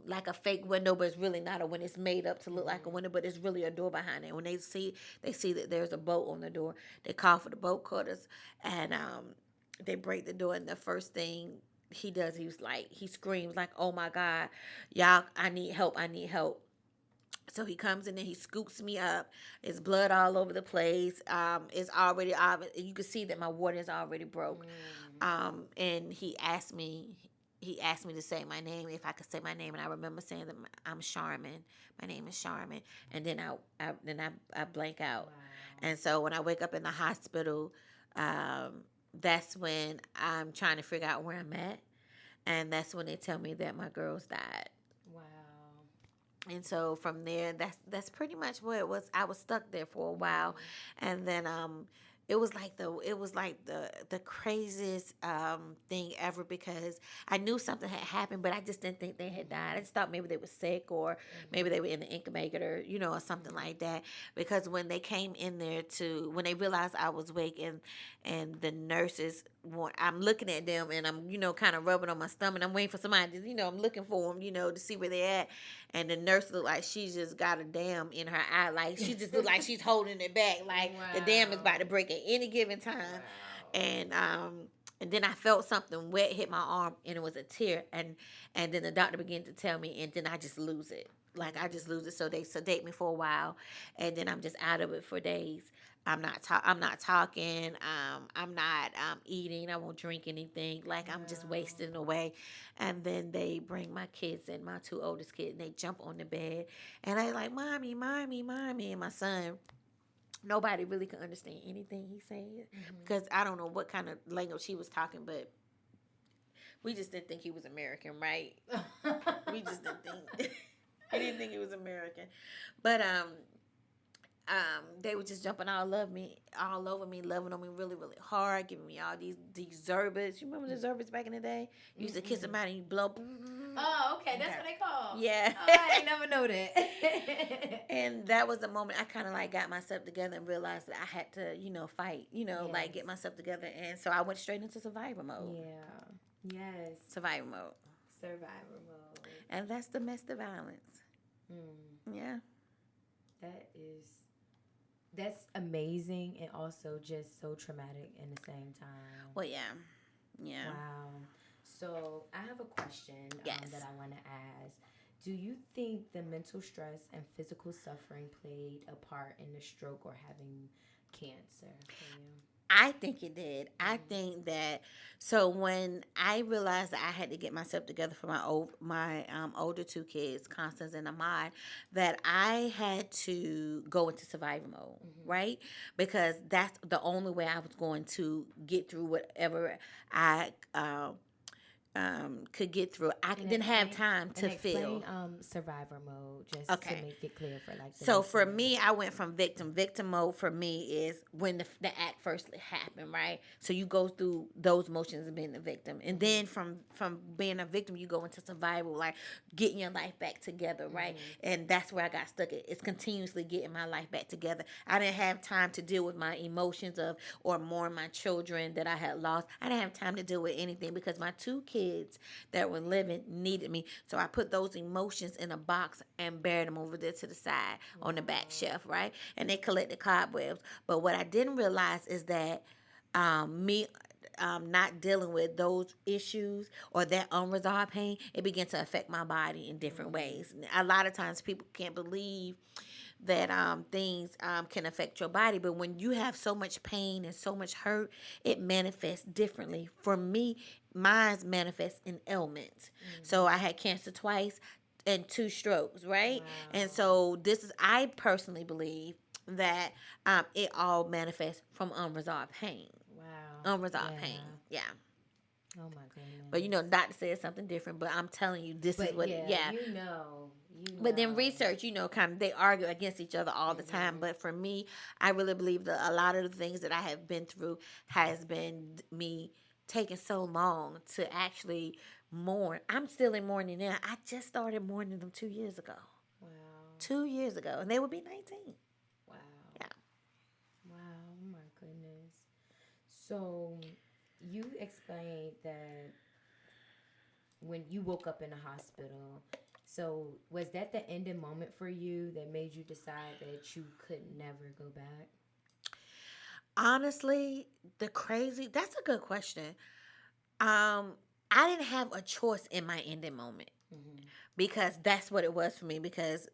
[SPEAKER 2] like a fake window, but it's really not a window. It's made up to look like a window, but it's really a door behind it. When they see that there's a bolt on the door, they call for the bolt cutters, and they break the door. And the first thing he does, he screams like, "Oh my God, y'all, I need help. So he comes in and he scoops me up. There's blood all over the place. It's already obvious. You can see that my water is already broke. And he asked me to say my name, if I could say my name, and I remember saying that I'm Charmin. My name is Charmin, and then I blank out.
[SPEAKER 1] Wow.
[SPEAKER 2] And so when I wake up in the hospital, that's when I'm trying to figure out where I'm at, and that's when they tell me that my girls died.
[SPEAKER 1] Wow.
[SPEAKER 2] And so from there, that's pretty much where it was. I was stuck there for a while, and then it was like the craziest thing ever, because I knew something had happened, but I just didn't think they had died. I just thought maybe they were sick, or maybe they were in the incubator, or something like that. Because when they came in there when they realized I was awake, and the nurses, I'm looking at them, and I'm kind of rubbing on my stomach. I'm waiting for somebody to, I'm looking for them, to see where they're at. And the nurse looked like she just got a dam in her eye, like she just looked like she's holding it back, like the dam is about to break at any given time.
[SPEAKER 1] Wow.
[SPEAKER 2] And And then I felt something wet hit my arm, and it was a tear. And then the doctor began to tell me, and then I just lose it. Like, I just lose it. So they sedate me for a while, and then I'm just out of it for days. I'm not talking. I'm not eating. I won't drink anything. Like, I'm just
[SPEAKER 1] Wow.
[SPEAKER 2] wasting away. And then they bring my kids and my two oldest kids, and they jump on the bed, and I like, mommy, mommy, mommy, and my son. Nobody really could understand anything he said because I don't know what kind of language he was talking, but we just didn't think he was American, right? We just didn't think we didn't think he was American, but they were just jumping all over me, loving on me really, really hard, giving me all these Zerbits. You remember the Zerbits back in the day? You used to kiss them out and you blow.
[SPEAKER 1] Oh, okay. That's what they call.
[SPEAKER 2] Yeah.
[SPEAKER 1] Oh, I ain't never know that.
[SPEAKER 2] And that was the moment I kind of like got myself together and realized that I had to, fight, like get myself together. And so I went straight into survivor mode.
[SPEAKER 1] Yeah. Yes.
[SPEAKER 2] Survivor mode.
[SPEAKER 1] Survivor mode.
[SPEAKER 2] And that's domestic violence. Yeah.
[SPEAKER 1] That's amazing and also just so traumatic in the same time.
[SPEAKER 2] Well, yeah. Yeah.
[SPEAKER 1] Wow. So I have a question
[SPEAKER 2] Yes.
[SPEAKER 1] that I want to ask. Do you think the mental stress and physical suffering played a part in the stroke or having cancer for you?
[SPEAKER 2] I think it did. I think that so when I realized that I had to get myself together for my older two kids, Constance and Ahmad, that I had to go into survival mode, right? Because that's the only way I was going to get through whatever I could get through. I didn't have time to feel.
[SPEAKER 1] Survivor mode, just
[SPEAKER 2] Okay.
[SPEAKER 1] to make it clear for like.
[SPEAKER 2] So for me, I went from victim. Victim mode for me is when the act first happened, right? So you go through those motions of being a victim, and then from being a victim, you go into survival, like getting your life back together, right? And that's where I got stuck. It's continuously getting my life back together. I didn't have time to deal with my emotions or mourn my children that I had lost. I didn't have time to deal with anything because my two kids that were living needed me. So I put those emotions in a box and buried them over there to the side on the back shelf, right? And they collected cobwebs. But what I didn't realize is that me not dealing with those issues or that unresolved pain, it began to affect my body in different ways. A lot of times people can't believe that things can affect your body, but when you have so much pain and so much hurt, it manifests differently. For me, mine manifests in ailments. So I had cancer twice and 2 strokes, right?
[SPEAKER 1] Wow.
[SPEAKER 2] And so I personally believe that it all manifests from unresolved pain.
[SPEAKER 1] Wow.
[SPEAKER 2] Unresolved pain. Yeah.
[SPEAKER 1] Oh my goodness.
[SPEAKER 2] But doctor said something different, but I'm telling you, this is what, yeah.
[SPEAKER 1] You know.
[SPEAKER 2] But then research, kind of, they argue against each other all the time. But for me, I really believe that a lot of the things that I have been through has been me taking so long to actually mourn. I'm still in mourning now. I just started mourning them 2 years ago.
[SPEAKER 1] Wow.
[SPEAKER 2] 2 years ago. And they would be 19.
[SPEAKER 1] Wow.
[SPEAKER 2] Yeah.
[SPEAKER 1] Wow. Oh my goodness. So you explained that when you woke up in the hospital, so was that the ending moment for you that made you decide that you could never go back?
[SPEAKER 2] Honestly, that's a good question. I didn't have a choice in my ending moment because that's what it was for me because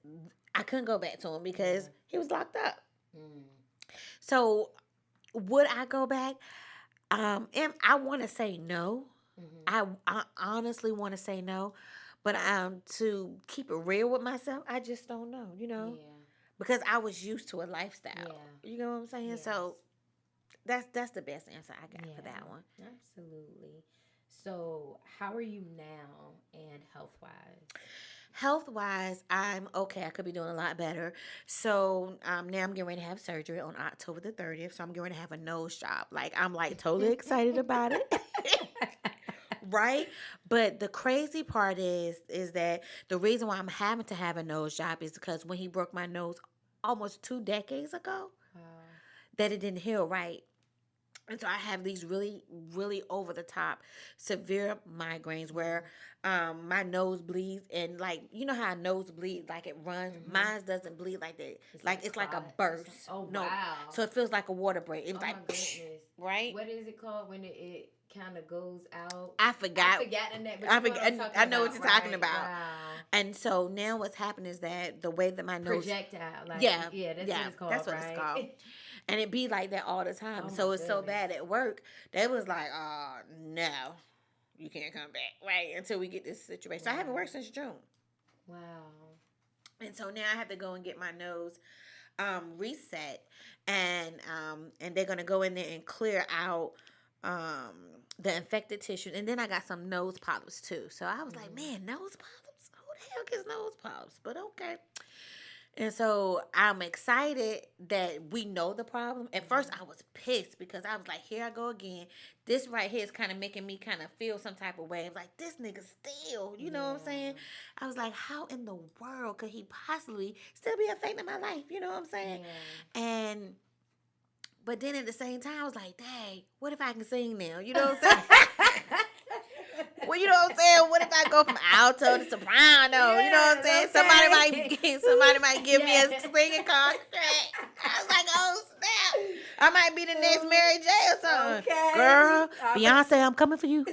[SPEAKER 2] I couldn't go back to him because he was locked up. So would I go back? And I want to say no. I honestly want to say no. But to keep it real with myself, I just don't know,
[SPEAKER 1] Yeah.
[SPEAKER 2] because I was used to a lifestyle.
[SPEAKER 1] Yeah.
[SPEAKER 2] You know what I'm saying?
[SPEAKER 1] Yes.
[SPEAKER 2] So that's the best answer I got for that one.
[SPEAKER 1] Absolutely. So how are you now and health-wise?
[SPEAKER 2] Health-wise, I'm okay. I could be doing a lot better. So now I'm getting ready to have surgery on October the 30th. So I'm going to have a nose job. Like, I'm like totally excited about it. Right? But the crazy part is that the reason why I'm having to have a nose job is because when he broke my nose almost 2 decades ago,
[SPEAKER 1] Wow.
[SPEAKER 2] that it didn't heal right. And so I have these really, really over the top severe migraines where my nose bleeds, and like you know how a nose bleeds like it runs. Mine doesn't bleed like that.
[SPEAKER 1] It's
[SPEAKER 2] Like it's like a
[SPEAKER 1] clots or something.
[SPEAKER 2] burst.
[SPEAKER 1] Oh
[SPEAKER 2] No,
[SPEAKER 1] wow.
[SPEAKER 2] so it feels like a water break. It was
[SPEAKER 1] Oh my
[SPEAKER 2] like
[SPEAKER 1] goodness.
[SPEAKER 2] right.
[SPEAKER 1] What is it called when it kind of goes out?
[SPEAKER 2] I
[SPEAKER 1] I
[SPEAKER 2] forgot.
[SPEAKER 1] forgot the name, but
[SPEAKER 2] I
[SPEAKER 1] you know what I'm
[SPEAKER 2] forget.
[SPEAKER 1] talking
[SPEAKER 2] I know what
[SPEAKER 1] about,
[SPEAKER 2] you're talking
[SPEAKER 1] right?
[SPEAKER 2] about.
[SPEAKER 1] Wow.
[SPEAKER 2] And so now what's happened is that the way that my nose,
[SPEAKER 1] Projectile, like
[SPEAKER 2] yeah,
[SPEAKER 1] yeah, that's what
[SPEAKER 2] yeah,
[SPEAKER 1] it's called,
[SPEAKER 2] that's what it's called.
[SPEAKER 1] right?
[SPEAKER 2] And it be like that all the time.
[SPEAKER 1] Oh my
[SPEAKER 2] So it's so
[SPEAKER 1] goodness.
[SPEAKER 2] bad at work. They was like, oh no, you can't come back, right? Until we get this situation. So I haven't
[SPEAKER 1] Wow.
[SPEAKER 2] worked since June.
[SPEAKER 1] Wow.
[SPEAKER 2] And so now I have to go and get my nose reset, and they're gonna go in there and clear out um the infected tissue, and then I got some nose polyps too. So I was like, man, nose polyps? Who the hell gets nose polyps? But okay. And so I'm excited that we know the problem. At first, I was pissed because I was like, here I go again. This right here is kind of making me kind of feel some type of way. I was like, this nigga still, you know what I'm saying? I was like, how in the world could he possibly still be affecting my life? You know what I'm saying?
[SPEAKER 1] Yeah.
[SPEAKER 2] And, but then at the same time, I was like, dang, what if I can sing now? You know what I'm saying? Well, you know what I'm saying? What if I go from alto to soprano? You know what I'm saying?
[SPEAKER 1] Okay.
[SPEAKER 2] Somebody might give me a
[SPEAKER 1] Yeah.
[SPEAKER 2] singing contract. I was like, oh snap! I might be the next Mary J or something.
[SPEAKER 1] Okay.
[SPEAKER 2] Girl, Beyonce, I'm coming for you.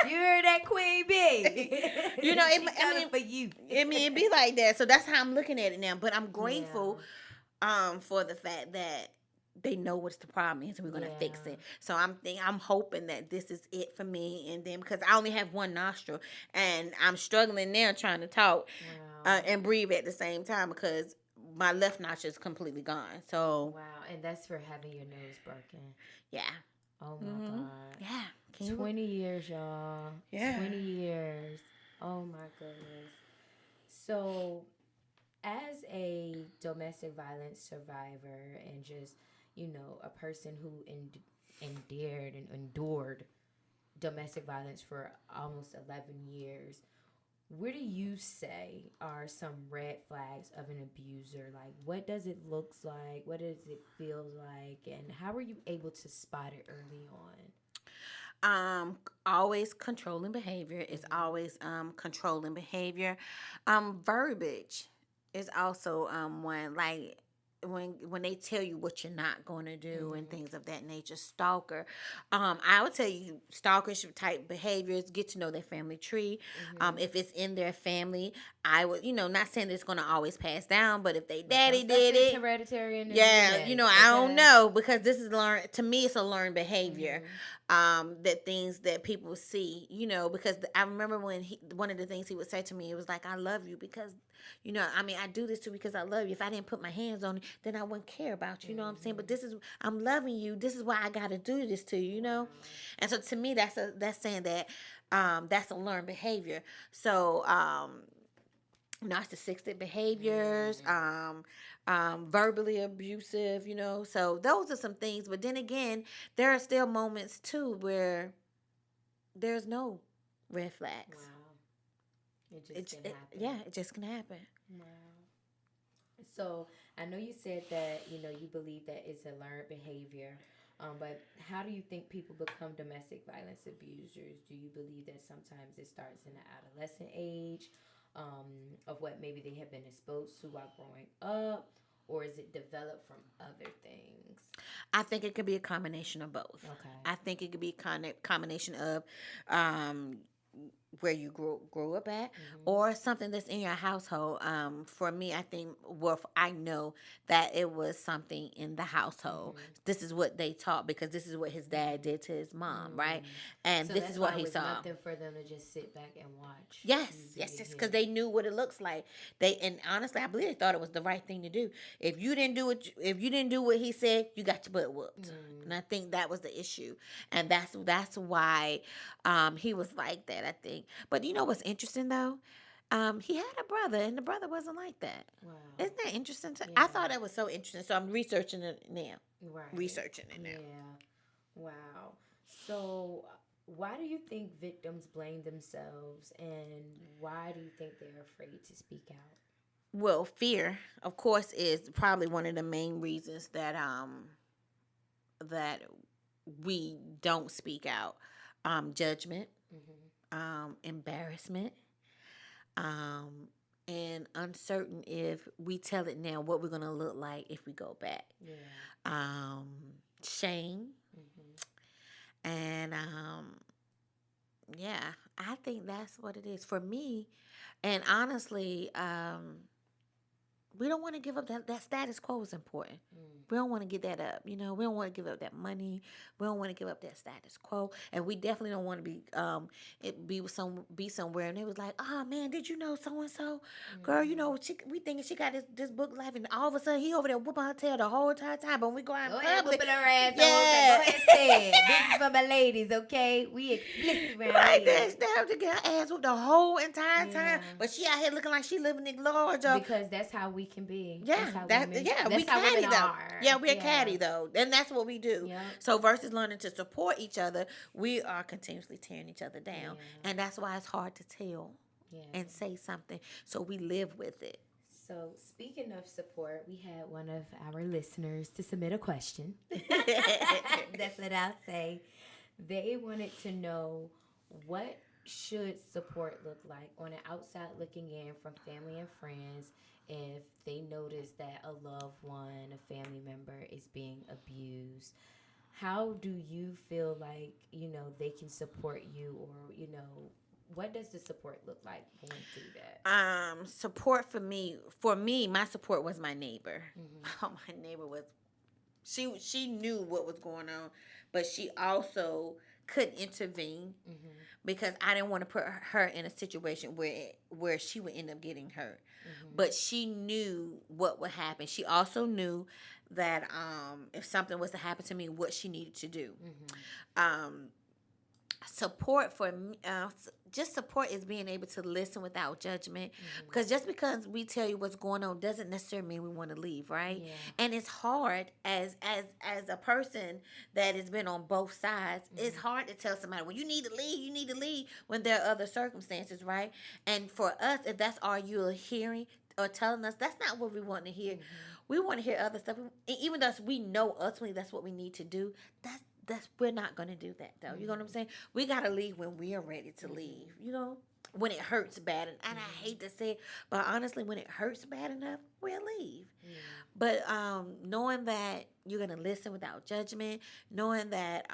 [SPEAKER 1] You heard that, Queen B?
[SPEAKER 2] You know,
[SPEAKER 1] She coming for you.
[SPEAKER 2] it be like that. So that's how I'm looking at it now. But I'm grateful,
[SPEAKER 1] Yeah.
[SPEAKER 2] for the fact that they know what's the problem is, and we're gonna fix
[SPEAKER 1] Yeah.
[SPEAKER 2] it. So I'm hoping that this is it for me, and then because I only have one nostril, and I'm struggling now trying to talk
[SPEAKER 1] Wow.
[SPEAKER 2] and breathe at the same time because my left nostril is completely gone. So
[SPEAKER 1] Wow. And that's for having your nose broken.
[SPEAKER 2] yeah,
[SPEAKER 1] Oh my God.
[SPEAKER 2] yeah. Can you?
[SPEAKER 1] 20 years, y'all.
[SPEAKER 2] Yeah.
[SPEAKER 1] 20 years. Oh my goodness. So, as a domestic violence survivor and just, a person who endured domestic violence for almost 11 years, where do you say are some red flags of an abuser? Like, what does it looks like? What does it feel like? And how were you able to spot it early on?
[SPEAKER 2] Always controlling behavior. It's always controlling behavior. Verbiage is also one, like when they tell you what you're not going to do and things of that nature. Stalker. I would tell you stalkerish type behaviors. Get to know their family tree. If it's in their family, I would, not saying it's going to always pass down, but if they daddy did it,
[SPEAKER 1] hereditary and
[SPEAKER 2] yeah,
[SPEAKER 1] genetics,
[SPEAKER 2] I don't
[SPEAKER 1] okay?
[SPEAKER 2] know, because this is learned. To me, it's a learned behavior. That things that people see, because I remember when one of the things he would say to me, it was like, I love you because, I do this too because I love you. If I didn't put my hands on it, then I wouldn't care about you. You know what I'm saying? But I'm loving you. This is why I got to do this to you, And so to me, that's saying that, that's a learned behavior. So, narcissistic behaviors, verbally abusive, So those are some things. But then again, there are still moments too where there's no red flags.
[SPEAKER 1] Wow. It just can happen.
[SPEAKER 2] Yeah, it just can happen.
[SPEAKER 1] Wow. So I know you said that, you believe that it's a learned behavior. But how do you think people become domestic violence abusers? Do you believe that sometimes it starts in the adolescent age, of what maybe they have been exposed to while growing up, or is it developed from other things?
[SPEAKER 2] I think it could be a combination of both.
[SPEAKER 1] Okay.
[SPEAKER 2] I think it could be a combination of where you grew up at, or something that's in your household. For me, I think, I know that it was something in the household. This is what they taught because this is what his dad did to his mom, right? And so this is what he saw.
[SPEAKER 1] Nothing for them to just sit back and watch.
[SPEAKER 2] Yes, because they knew what it looks like. And honestly, I believe they thought it was the right thing to do. If you didn't do what he said, you got your butt whooped. And I think that was the issue, and that's why he was like that, I think. But you know what's interesting though? He had a brother, and the brother wasn't like that.
[SPEAKER 1] Wow.
[SPEAKER 2] Isn't that interesting?
[SPEAKER 1] Yeah.
[SPEAKER 2] I thought that was so interesting. So I'm researching it now.
[SPEAKER 1] Right.
[SPEAKER 2] Researching it now.
[SPEAKER 1] Yeah. Wow. So, why do you think victims blame themselves, and why do you think they're afraid to speak out?
[SPEAKER 2] Well, fear, of course, is probably one of the main reasons that that we don't speak out. Judgment, embarrassment, um, and uncertain if we tell it now what we're gonna look like if we go back.
[SPEAKER 1] Yeah.
[SPEAKER 2] Um, Shame, and yeah, I think that's what it is for me. And honestly, we don't want to give up that status quo is important. We don't want to get that up. You know, we don't want to give up that money. We don't want to give up that status quo, and we definitely don't want to be somewhere and it was like, oh man, did you know so and so, girl? You know, we thinking she got this book life, and all of a sudden he over there whooping her tail the whole entire time. But when we go out in
[SPEAKER 1] Go ahead,
[SPEAKER 2] public,
[SPEAKER 1] whooping her ass.
[SPEAKER 2] yeah,
[SPEAKER 1] Go ahead, say it. This is for my ladies, okay? We explicit around
[SPEAKER 2] right
[SPEAKER 1] here.
[SPEAKER 2] there, stab to get her ass whooped the whole entire time, but she out here looking like she living in glory.
[SPEAKER 1] Because that's how we can be.
[SPEAKER 2] Yeah,
[SPEAKER 1] that's
[SPEAKER 2] we
[SPEAKER 1] how
[SPEAKER 2] catty
[SPEAKER 1] women
[SPEAKER 2] though.
[SPEAKER 1] are.
[SPEAKER 2] Yeah, we're catty though, and that's what we do.
[SPEAKER 1] Yep.
[SPEAKER 2] So versus learning to support each other, we are continuously tearing each other down, and that's why it's hard to tell and say something. So we live with it.
[SPEAKER 1] So speaking of support, we had one of our listeners to submit a question. That's what I'll say. They wanted to know, what should support look like on an outside looking in from family and friends if they notice that a loved one, a family member is being abused? How do you feel like, they can support you, or, what does the support look like going through that?
[SPEAKER 2] Support for me, my support was my neighbor. Oh, my neighbor was, she knew what was going on, but she also couldn't intervene because I didn't want to put her in a situation where she would end up getting hurt. But she knew what would happen. She also knew that if something was to happen to me, what she needed to do. Support for me, just support is being able to listen without judgment, because just because we tell you what's going on doesn't necessarily mean we want to leave, right? And it's hard as a person that has been on both sides. It's hard to tell somebody, well, you need to leave when there are other circumstances, right? And for us, if that's all you're hearing or telling us, that's not what we want to hear. We want to hear other stuff, and even though we know ultimately that's what we need to do, that's we're not going to do that though. You know what I'm saying? We got to leave when we are ready to leave, when it hurts bad. And I hate to say it, but honestly, when it hurts bad enough, we'll leave. But knowing that you're going to listen without judgment, knowing that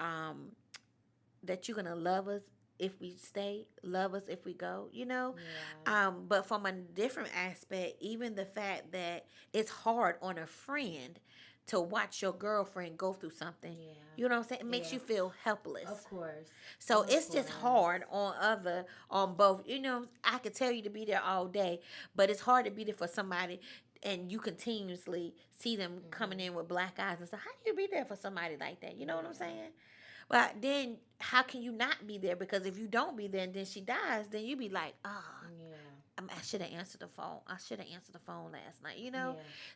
[SPEAKER 2] that you're going to love us if we stay, love us if we go, but from a different aspect, even the fact that it's hard on a friend to watch your girlfriend go through something. You know what I'm saying? It makes you feel helpless.
[SPEAKER 1] Of course.
[SPEAKER 2] So it's just hard on both. I could tell you to be there all day, but it's hard to be there for somebody and you continuously see them coming in with black eyes and stuff. How do you be there for somebody like that? You know what I'm saying? But then how can you not be there? Because if you don't be there and then she dies, then you be like, I should have answered the phone. I should have answered the phone last night,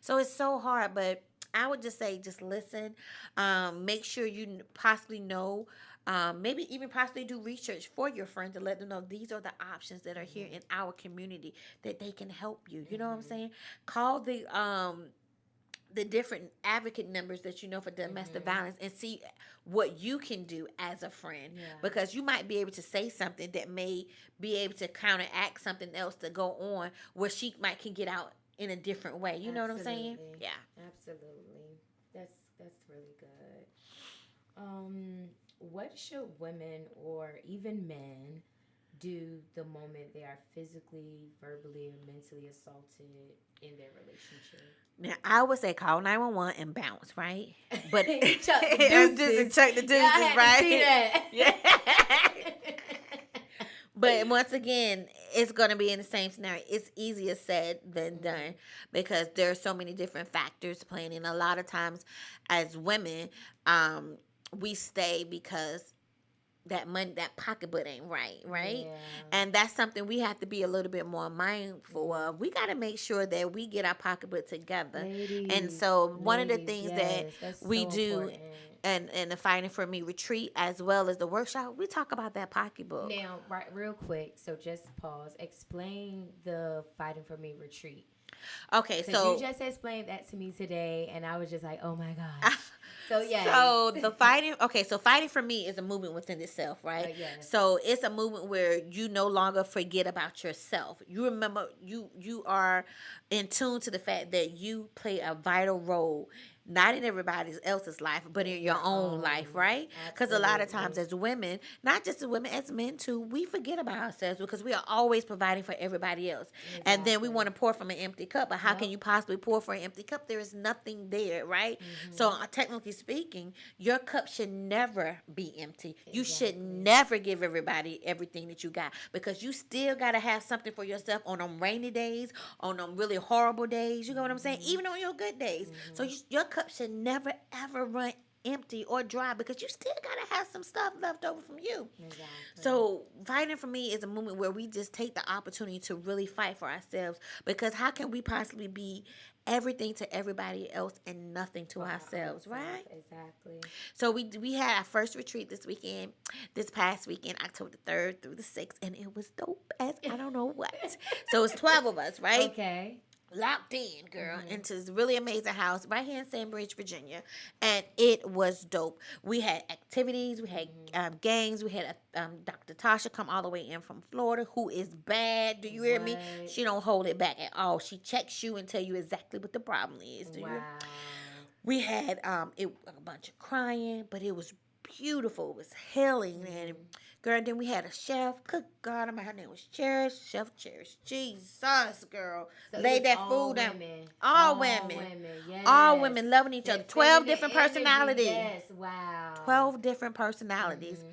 [SPEAKER 2] So it's so hard, but I would just say, just listen. Make sure you possibly know, maybe even possibly do research for your friends to let them know these are the options that are here in our community that they can help you. You know what I'm saying? Call the different advocate numbers that you know for domestic violence and see what you can do as a friend, because you might be able to say something that may be able to counteract something else to go on where she can get out in a different way. You know what I'm saying? Yeah,
[SPEAKER 1] absolutely. That's really good. What should women or even men do the moment they are physically, verbally, or mentally assaulted in their relationship?
[SPEAKER 2] Now, I would say call 911 and bounce, right? But
[SPEAKER 1] Chuck the deuces, right?
[SPEAKER 2] Yeah. But once again, it's going to be in the same scenario. It's easier said than done because there are so many different factors playing in. A lot of times as women, we stay because that money, that pocketbook ain't right? And that's something we have to be a little bit more mindful of. We got to make sure that we get our pocketbook together.
[SPEAKER 1] Ladies,
[SPEAKER 2] and so one of the things
[SPEAKER 1] that's
[SPEAKER 2] we
[SPEAKER 1] so
[SPEAKER 2] do
[SPEAKER 1] important.
[SPEAKER 2] and the Fighting for Me retreat as well as the workshop, we talk about that pocketbook.
[SPEAKER 1] Now, right, real quick, so just pause. Explain the Fighting for Me retreat.
[SPEAKER 2] Okay, so
[SPEAKER 1] you just explained that to me today, and I was just like, oh my gosh. So yes.
[SPEAKER 2] So the fighting, okay, so fighting for me is a movement within itself, right?
[SPEAKER 1] Yes.
[SPEAKER 2] So it's a movement where you no longer forget about yourself. You remember you are in tune to the fact that you play a vital role, not in everybody else's life, but in your own life, right? Because a lot of times
[SPEAKER 1] Absolutely.
[SPEAKER 2] as women, not just as women, as men too, we forget about ourselves because we are always providing for everybody else. And then we want to pour from an empty cup. But how can you possibly pour from an empty cup? There is nothing there, right? So technically speaking, your cup should never be empty. You should never give everybody everything that you got because you still got to have something for yourself on them rainy days, on them really horrible days. You know what I'm saying? Even on your good days. So your cup should never ever run empty or dry because you still gotta have some stuff left over from you.
[SPEAKER 1] Exactly.
[SPEAKER 2] So fighting for me is a moment where we just take the opportunity to really fight for ourselves because how can we possibly be everything to everybody else and nothing to ourselves, right?
[SPEAKER 1] Exactly.
[SPEAKER 2] So we had our first retreat this past weekend, October the 3rd through the 6th, and it was dope as I don't know what. So it's 12 of us, right?
[SPEAKER 1] Okay.
[SPEAKER 2] Locked in, girl, into this really amazing house right here in Sandbridge, Virginia, and it was dope. We had activities, we had games, we had Dr. Tasha come all the way in from Florida, who is bad. Do you hear me? She don't hold it back at all. She checks you and tell you exactly what the problem is. Do you? We had a bunch of crying, but it was beautiful. It was healing, and girl. Then we had a chef. Good God, her name was Chef Cherish. Jesus, girl,
[SPEAKER 1] So
[SPEAKER 2] laid that food down. All women,
[SPEAKER 1] Yes.
[SPEAKER 2] all women loving each other.
[SPEAKER 1] That
[SPEAKER 2] 12
[SPEAKER 1] feminine
[SPEAKER 2] different
[SPEAKER 1] energy,
[SPEAKER 2] personalities.
[SPEAKER 1] Yes. Wow.
[SPEAKER 2] 12 different personalities,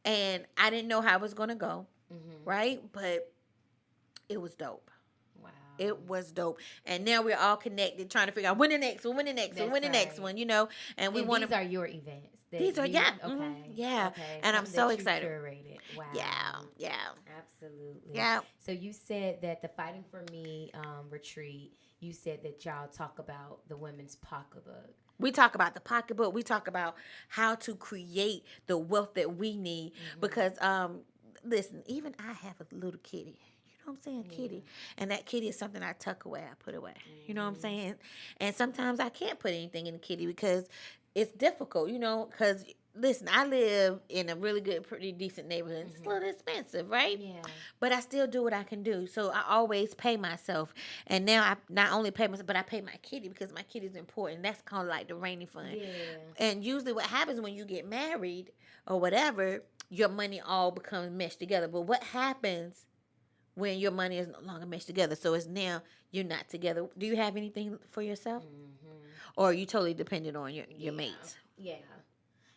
[SPEAKER 2] and I didn't know how it was gonna go, right? But it was dope.
[SPEAKER 1] Wow.
[SPEAKER 2] It was dope. And now we're all connected, trying to figure out when the next one, when the next one, when the next one, you know. And we want
[SPEAKER 1] these are your events.
[SPEAKER 2] These are, yeah.
[SPEAKER 1] Okay.
[SPEAKER 2] Yeah.
[SPEAKER 1] Okay.
[SPEAKER 2] And I'm
[SPEAKER 1] Something
[SPEAKER 2] so
[SPEAKER 1] that you
[SPEAKER 2] excited.
[SPEAKER 1] Curated. Wow.
[SPEAKER 2] Yeah.
[SPEAKER 1] Absolutely.
[SPEAKER 2] Yeah.
[SPEAKER 1] So you said that the Fighting for Me retreat, you said that y'all talk about the women's pocketbook.
[SPEAKER 2] We talk about the pocketbook. We talk about how to create the wealth that we need. Because, listen, even I have a little kitty. You know what I'm saying? Kitty. And that kitty is something I tuck away, I put away. You know what I'm saying? And sometimes I can't put anything in the kitty because it's difficult, you know, because listen, I live in a really good, pretty decent neighborhood. It's a little expensive, right?
[SPEAKER 1] Yeah.
[SPEAKER 2] But I still do what I can do. So I always pay myself. And now I not only pay myself, but I pay my kitty because my kitty is important. That's called like the rainy fund.
[SPEAKER 1] Yeah.
[SPEAKER 2] And usually what happens when you get married or whatever, your money all becomes meshed together. But what happens when your money is no longer meshed together? So it's now you're not together. Do you have anything for yourself? Or are you totally dependent on your mates?
[SPEAKER 1] Yeah.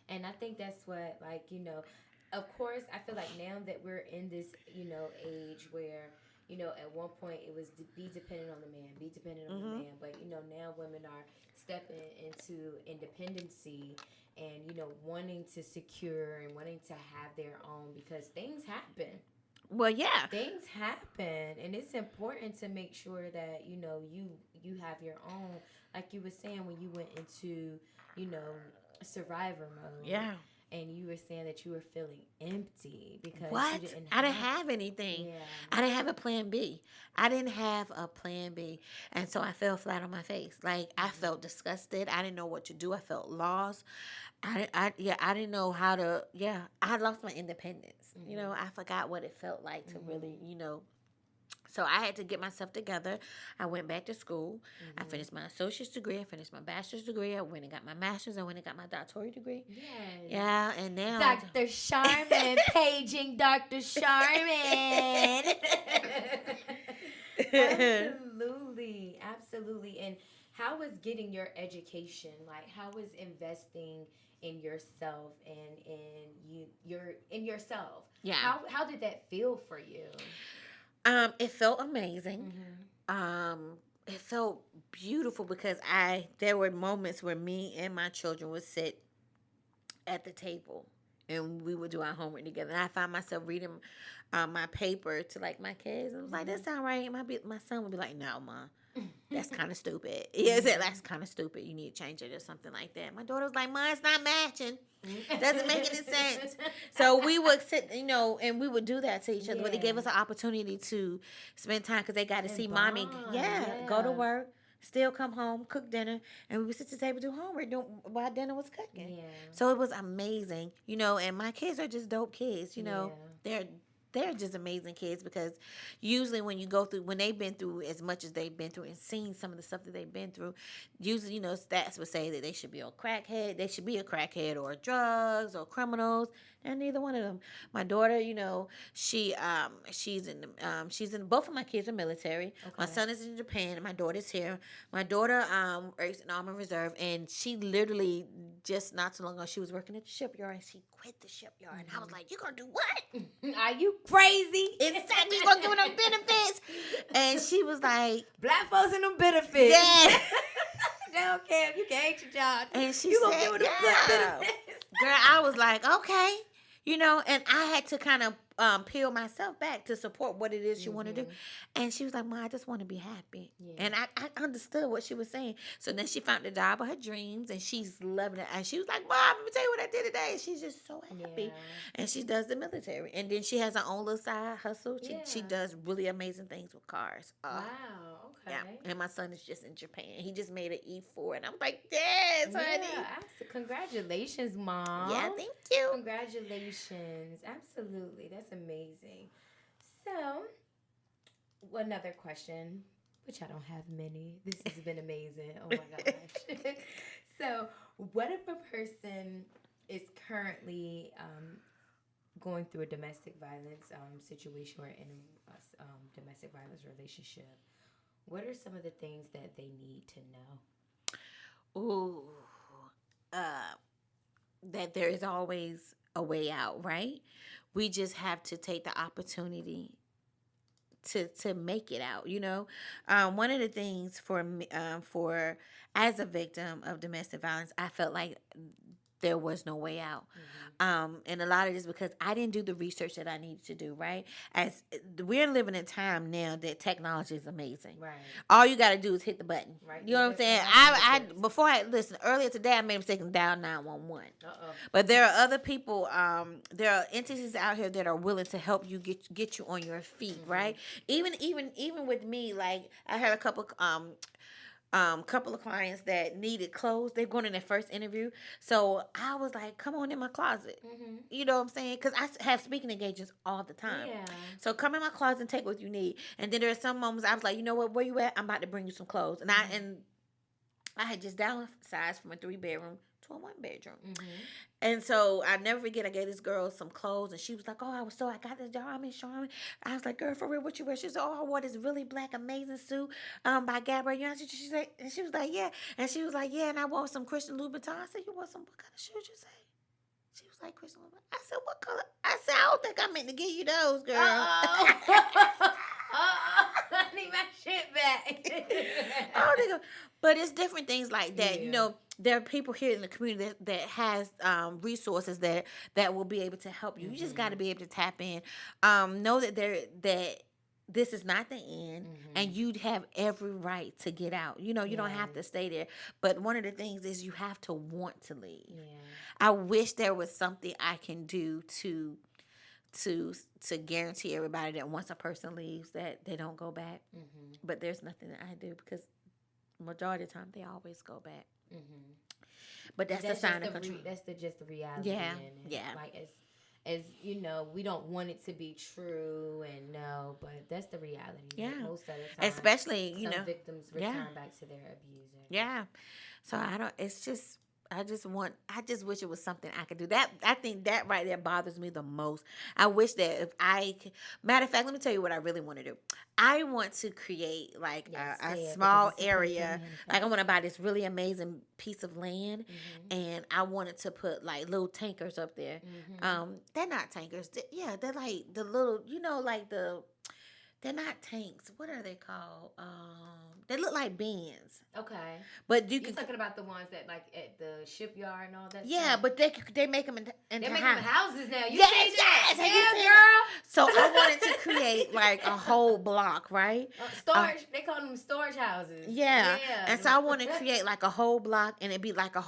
[SPEAKER 1] And I think that's what, like, you know, of course, I feel like now that we're in this, you know, age where, you know, at one point it was to be dependent on the man, be dependent on the man. But, you know, now women are stepping into independency and, you know, wanting to secure and wanting to have their own because things happen.
[SPEAKER 2] Well, yeah.
[SPEAKER 1] Things happen, and it's important to make sure that, you know, you have your own, like you were saying when you went into, you know, survivor mode.
[SPEAKER 2] Yeah.
[SPEAKER 1] And you were saying that you were feeling empty because
[SPEAKER 2] what?
[SPEAKER 1] You didn't
[SPEAKER 2] I didn't have anything.
[SPEAKER 1] Yeah.
[SPEAKER 2] I didn't have a plan B. I didn't have a plan B. And so I fell flat on my face. Like I felt disgusted. I didn't know what to do. I felt lost. I didn't know how to, I had lost my independence. You know, I forgot what it felt like to really, you know. So I had to get myself together. I went back to school. I finished my associate's degree. I finished my bachelor's degree. I went and got my master's. I went and got my doctoral degree.
[SPEAKER 1] Yes.
[SPEAKER 2] Yeah, and now
[SPEAKER 1] Dr. Charmin, paging Dr. Charmin. Absolutely. And how was getting your education? Like, how was investing in yourself and in yourself?
[SPEAKER 2] Yeah.
[SPEAKER 1] How did that feel for you?
[SPEAKER 2] It felt amazing. It felt beautiful because there were moments where me and my children would sit at the table and we would do our homework together. And I found myself reading my paper to like my kids. And I was like, that sound right. My son would be like, no, Ma. That's kind of stupid. Yeah, that's kind of stupid. You need to change it or something like that. My daughter was like, Ma, it's not matching. Doesn't make any sense. So we would sit, you know, and we would do that to each other. But it gave us an opportunity to spend time because they got to see mommy, go to work, still come home, cook dinner, and we would sit at the table do homework while dinner was cooking.
[SPEAKER 1] Yeah.
[SPEAKER 2] So it was amazing, and my kids are just dope kids, They're just amazing kids because usually when they've been through as much as they've been through and seen some of the stuff that they've been through, usually, stats would say that they should be a crackhead, or drugs or criminals, and neither one of them. My daughter, she's in both of my kids are military.
[SPEAKER 1] Okay.
[SPEAKER 2] My son is in Japan and my daughter's here. My daughter is in Army Reserve, and she literally just not so long ago she was working at the shipyard and she quit the shipyard. And I was like, "You gonna do what?
[SPEAKER 1] Are you crazy?
[SPEAKER 2] Exactly, you gonna give them benefits?" And she was like,
[SPEAKER 1] "Black folks in them benefits."
[SPEAKER 2] Yeah.
[SPEAKER 1] They don't care if you can hate your job.
[SPEAKER 2] And she
[SPEAKER 1] you
[SPEAKER 2] said,
[SPEAKER 1] gonna give them good benefits.
[SPEAKER 2] Girl, I was like, okay. And I had to kind of peel myself back to support what it is she wanted to do. And she was like, "Ma, I just want to be happy." Yeah. And I understood what she was saying. So then she found the job of her dreams, and she's loving it. And she was like, "Mom, let me tell you what I did today." And she's just so happy. Yeah. And she does the military. And then she has her own little side hustle. She does really amazing things with cars.
[SPEAKER 1] Wow. Okay.
[SPEAKER 2] Yeah. And my son is just in Japan. He just made an E4. And I'm like, "Yes, honey."
[SPEAKER 1] Yeah, congratulations, Mom.
[SPEAKER 2] Yeah, thank you.
[SPEAKER 1] Congratulations. Absolutely. That's amazing. So, another question, which I don't have many. This has been amazing. Oh my gosh. So, what if a person is currently going through a domestic violence situation or in a domestic violence relationship? What are some of the things that they need to know?
[SPEAKER 2] Ooh, that there is always a way out, right? We just have to take the opportunity to make it out. One of the things for me, for as a victim of domestic violence, I felt like there was no way out. And a lot of this because I didn't do the research that I needed to do, right? As we're living in a time now that technology is amazing.
[SPEAKER 1] Right.
[SPEAKER 2] All you got to do is hit the button.
[SPEAKER 1] Right.
[SPEAKER 2] You know what I'm saying? Listen, earlier today I made a mistake and dialed 911. But there are other people, there are entities out here that are willing to help you get you on your feet, right? Even with me, like I had a couple of clients that needed clothes. They're going in their first interview. So I was like, "Come on in my closet." You know what I'm saying? Because I have speaking engagements all the time.
[SPEAKER 1] Yeah.
[SPEAKER 2] So come in my closet and take what you need. And then there are some moments I was like, "You know what? Where you at? I'm about to bring you some clothes." And I had just downsized from a 3-bedroom to a 1-bedroom. And so I never forget, I gave this girl some clothes and she was like, "Oh, I got this job in Charmin." I was like, "Girl, for real, what you wear?" She said, "Oh, I wore this really black amazing suit by Gabrielle." And she was like, "Yeah." And she was like, "Yeah, and I wore some Christian Louboutin." I said, "You wore some, what kind of shoes you say?" She was like, "Christian Louboutin." I said, "What color?" I said, "I don't think I meant to give you those, girl."
[SPEAKER 1] I need my shit back.
[SPEAKER 2] But it's different things like that. Yeah. There are people here in the community that has resources that will be able to help you. You just got to be able to tap in. Know that this is not the end, and you'd have every right to get out. You don't have to stay there. But one of the things is you have to want to leave. Yeah. I wish there was something I can do to guarantee everybody that once a person leaves that they don't go back. But there's nothing that I do because majority of the time they always go back. But that's the sign of control.
[SPEAKER 1] That's just the reality.
[SPEAKER 2] Yeah.
[SPEAKER 1] Like as we don't want it to be true and no, but that's the reality.
[SPEAKER 2] Yeah.
[SPEAKER 1] Most of the time,
[SPEAKER 2] especially
[SPEAKER 1] victims return back to their abuser.
[SPEAKER 2] Yeah. So I just wish it was something I could do. That I think that right there bothers me the most. I wish that if matter of fact, let me tell you what I really want to do. I want to create like a small area. Like I want to buy this really amazing piece of land, and I wanted to put like little tankers up there. They're not tankers. They're like the little, they're not tanks. What are they called? They look like bins.
[SPEAKER 1] Okay.
[SPEAKER 2] But
[SPEAKER 1] you're talking about the ones that like at the shipyard and all that.
[SPEAKER 2] Yeah,
[SPEAKER 1] stuff?
[SPEAKER 2] But they make them into
[SPEAKER 1] they make them houses now.
[SPEAKER 2] Yes,
[SPEAKER 1] girl.
[SPEAKER 2] So I wanted to create like a whole block, right?
[SPEAKER 1] Storage. They call them storage houses.
[SPEAKER 2] Yeah. And so I want to create like a whole block, and it'd be like a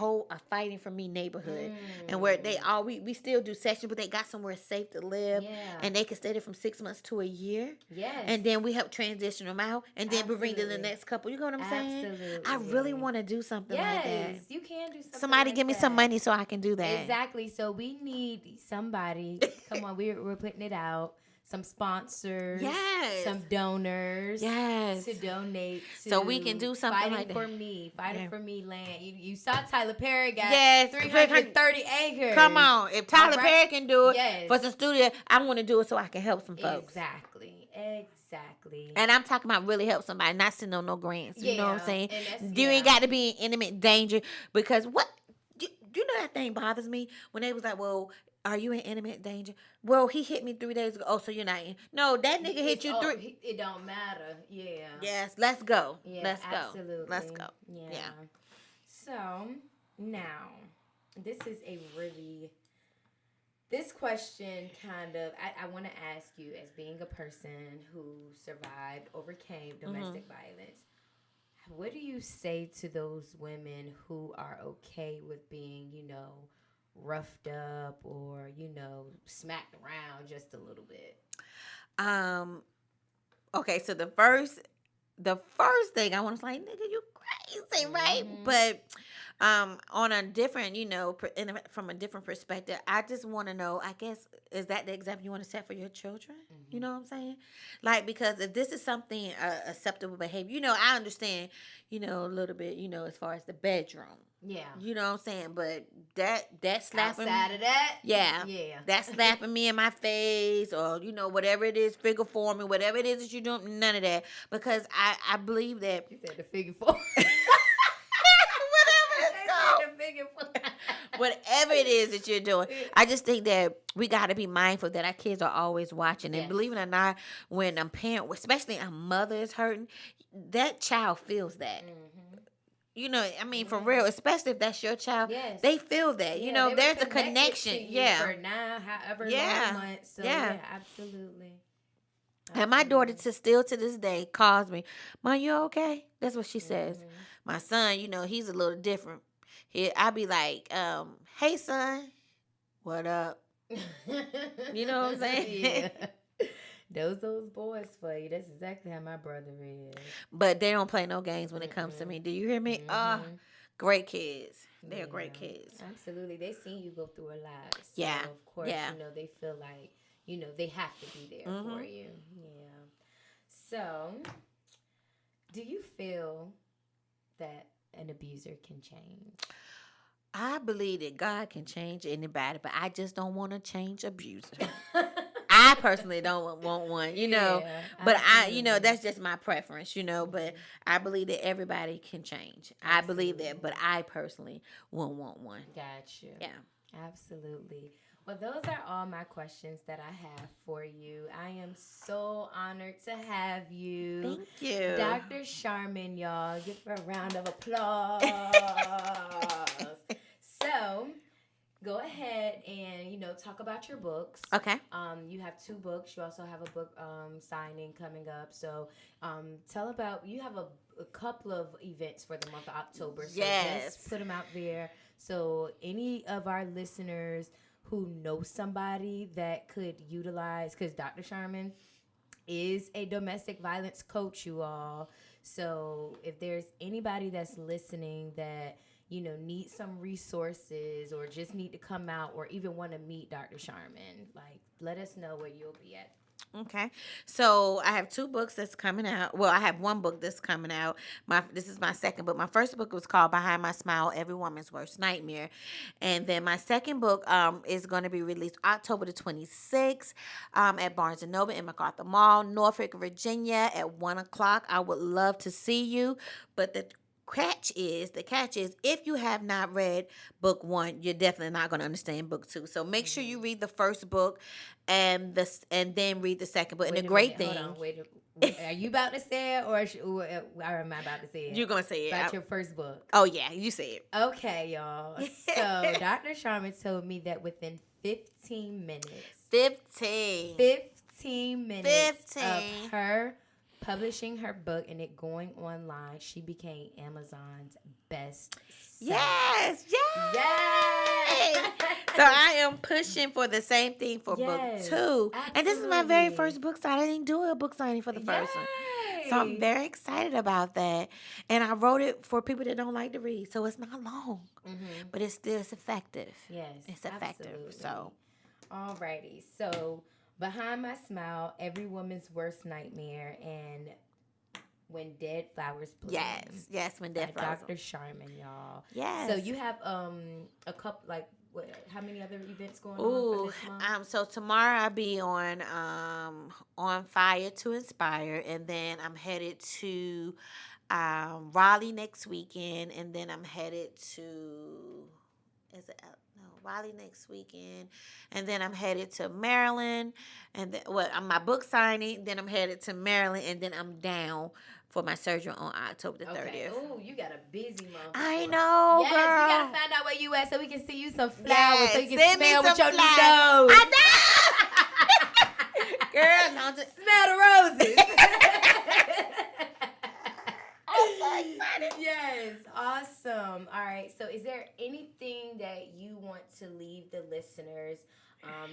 [SPEAKER 2] fighting for me neighborhood, and where we still do sections, but they got somewhere safe to live, and they can stay there from 6 months to a year.
[SPEAKER 1] Yes.
[SPEAKER 2] and then we help transition them out, and then bring to the
[SPEAKER 1] Absolutely.
[SPEAKER 2] next couple. You know what I'm saying?
[SPEAKER 1] Absolutely.
[SPEAKER 2] I really want to do something like that.
[SPEAKER 1] Yes, you can do something
[SPEAKER 2] Somebody
[SPEAKER 1] like
[SPEAKER 2] give me some
[SPEAKER 1] that.
[SPEAKER 2] money so I can do that.
[SPEAKER 1] Exactly. So we need somebody. Come on, we're putting it out. Some sponsors,
[SPEAKER 2] Yes.
[SPEAKER 1] some donors,
[SPEAKER 2] Yes.
[SPEAKER 1] to donate to
[SPEAKER 2] So we can do something
[SPEAKER 1] Fighting
[SPEAKER 2] like that.
[SPEAKER 1] for Me, Fighting
[SPEAKER 2] Yeah.
[SPEAKER 1] for Me land. You saw Tyler Perry got
[SPEAKER 2] Yes,
[SPEAKER 1] 330 acres.
[SPEAKER 2] Come on, if Tyler
[SPEAKER 1] All right.
[SPEAKER 2] Perry can do it
[SPEAKER 1] Yes.
[SPEAKER 2] for some studio, I want to do it so I can help some folks.
[SPEAKER 1] Exactly.
[SPEAKER 2] And I'm talking about really help somebody, not sitting on no grants. You know what I'm saying?
[SPEAKER 1] And
[SPEAKER 2] You ain't got to be in intimate danger, because what you know, that thing bothers me when they was like, well, are you in intimate danger? Well, he hit me 3 days ago. Oh, so you're not in? No, that nigga hit you three.
[SPEAKER 1] It don't matter. Yeah.
[SPEAKER 2] Yes, let's go.
[SPEAKER 1] Yeah,
[SPEAKER 2] Let's go.
[SPEAKER 1] absolutely.
[SPEAKER 2] Let's go.
[SPEAKER 1] Yeah. So now, this is a really. This question kind of, I want to ask you, as being a person who survived, overcame domestic violence, what do you say to those women who are okay with being, roughed up or, smacked around just a little bit?
[SPEAKER 2] Okay, so the first thing I want to say, nigga, you crazy, right? But on a different, from a different perspective, I just want to know, I guess, is that the example you want to set for your children? You know what I'm saying? Like, because if this is something, acceptable behavior, I understand, a little bit, as far as the bedroom.
[SPEAKER 1] Yeah.
[SPEAKER 2] You know what I'm saying? But that slapping.
[SPEAKER 1] Outside of that?
[SPEAKER 2] Yeah.
[SPEAKER 1] Yeah.
[SPEAKER 2] That slapping me in my face, or, whatever it is, figure forming, whatever it is that you're doing, none of that. Because I believe that.
[SPEAKER 1] You said the figure four.
[SPEAKER 2] Whatever it is that you're doing, I just think that we got to be mindful that our kids are always watching. And believe it or not, when a parent, especially a mother, is hurting, that child feels that. For real, especially if that's your child, they feel that. There's a connection.
[SPEAKER 1] For now, however long months. So, absolutely.
[SPEAKER 2] And my daughter still to this day calls me, "Mom, you okay?" That's what she says. My son, he's a little different. I be like, "Hey, son, what up?" You know what I'm saying?
[SPEAKER 1] Yeah. Those boys for you. That's exactly how my brother is.
[SPEAKER 2] But they don't play no games when it comes to me. Do you hear me? Great kids. They're great kids.
[SPEAKER 1] Absolutely. They seen you go through a lot. So
[SPEAKER 2] Yeah.
[SPEAKER 1] Of course, they feel like, they have to be there for you. Yeah. So, do you feel that an abuser can change?
[SPEAKER 2] I believe that God can change anybody, but I just don't want to change abuser. I personally don't want one, but
[SPEAKER 1] absolutely.
[SPEAKER 2] that's just my preference, but I believe that everybody can change. I believe that, but I personally won't want one.
[SPEAKER 1] Gotcha.
[SPEAKER 2] Yeah.
[SPEAKER 1] Absolutely. Well, those are all my questions that I have for you. I am so honored to have you.
[SPEAKER 2] Thank you.
[SPEAKER 1] Dr. Charmin, y'all. Give her a round of applause. So, go ahead and, talk about your books.
[SPEAKER 2] Okay.
[SPEAKER 1] You have 2 books. You also have a book signing coming up. So, tell about, you have a couple of events for the month of October. So just put them out there. So, any of our listeners who know somebody that could utilize, because Dr. Charmin is a domestic violence coach, you all. So if there's anybody that's listening that, need some resources or just need to come out or even want to meet Dr. Charmin, let us know where you'll be at.
[SPEAKER 2] Okay. So I have 2 books that's coming out. Well, I have 1 book that's coming out. This is my second book. My first book was called Behind My Smile, Every Woman's Worst Nightmare. And then my second book is going to be released October the 26th at Barnes & Noble in MacArthur Mall, Norfolk, Virginia at 1 o'clock. I would love to see you. But the catch is, if you have not read book 1, you're definitely not going to understand book 2. So make sure you read the first book and then read the second book. And the great thing,
[SPEAKER 1] are you about to say it or am I about to say it?
[SPEAKER 2] You're going to say it.
[SPEAKER 1] About your first book.
[SPEAKER 2] Oh, yeah, you say it.
[SPEAKER 1] Okay, y'all. So Dr. Charmin told me that within 15 minutes.
[SPEAKER 2] 15
[SPEAKER 1] minutes of her publishing her book and it going online, she became Amazon's best seller.
[SPEAKER 2] Yes,
[SPEAKER 1] Yes.
[SPEAKER 2] so I am pushing for the same thing for book
[SPEAKER 1] Yes,
[SPEAKER 2] 2. And this is my very
[SPEAKER 1] absolutely.
[SPEAKER 2] first book signing. I didn't do a book signing for the first one. So I'm
[SPEAKER 1] Yay.
[SPEAKER 2] very excited about that. And I wrote it for people that don't like to read. So it's not long. But it's effective.
[SPEAKER 1] Yes,
[SPEAKER 2] It's effective.
[SPEAKER 1] absolutely.
[SPEAKER 2] So
[SPEAKER 1] Alrighty, so Behind My Smile, Every Woman's Worst Nightmare, and When Dead Flowers Bloom.
[SPEAKER 2] yes, When Dead Flowers
[SPEAKER 1] Dr. Charmin, y'all.
[SPEAKER 2] Yes.
[SPEAKER 1] So you have a couple, like, what, how many other events going on for this month?
[SPEAKER 2] So tomorrow I'll be on Fire to Inspire, and then I'm headed to Raleigh next weekend, and then I'm headed to Raleigh next weekend, and then I'm headed to Maryland, and then my book signing. Then I'm headed to Maryland, and then I'm down for my surgery on October the 30th.
[SPEAKER 1] Oh, you got a busy month.
[SPEAKER 2] I know,
[SPEAKER 1] yes,
[SPEAKER 2] girl.
[SPEAKER 1] we gotta find out where you at so we can see you some flowers, so you can
[SPEAKER 2] send me
[SPEAKER 1] smell with
[SPEAKER 2] some
[SPEAKER 1] your new
[SPEAKER 2] flowers.
[SPEAKER 1] nose.
[SPEAKER 2] I know. Girl, no,
[SPEAKER 1] Smell the roses.
[SPEAKER 2] excited.
[SPEAKER 1] Yes, awesome. All right, so is there anything that you want to leave the listeners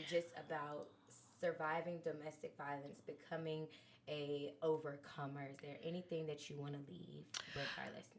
[SPEAKER 1] just about surviving domestic violence, becoming a overcomer? Is there anything that you want to leave with our listeners?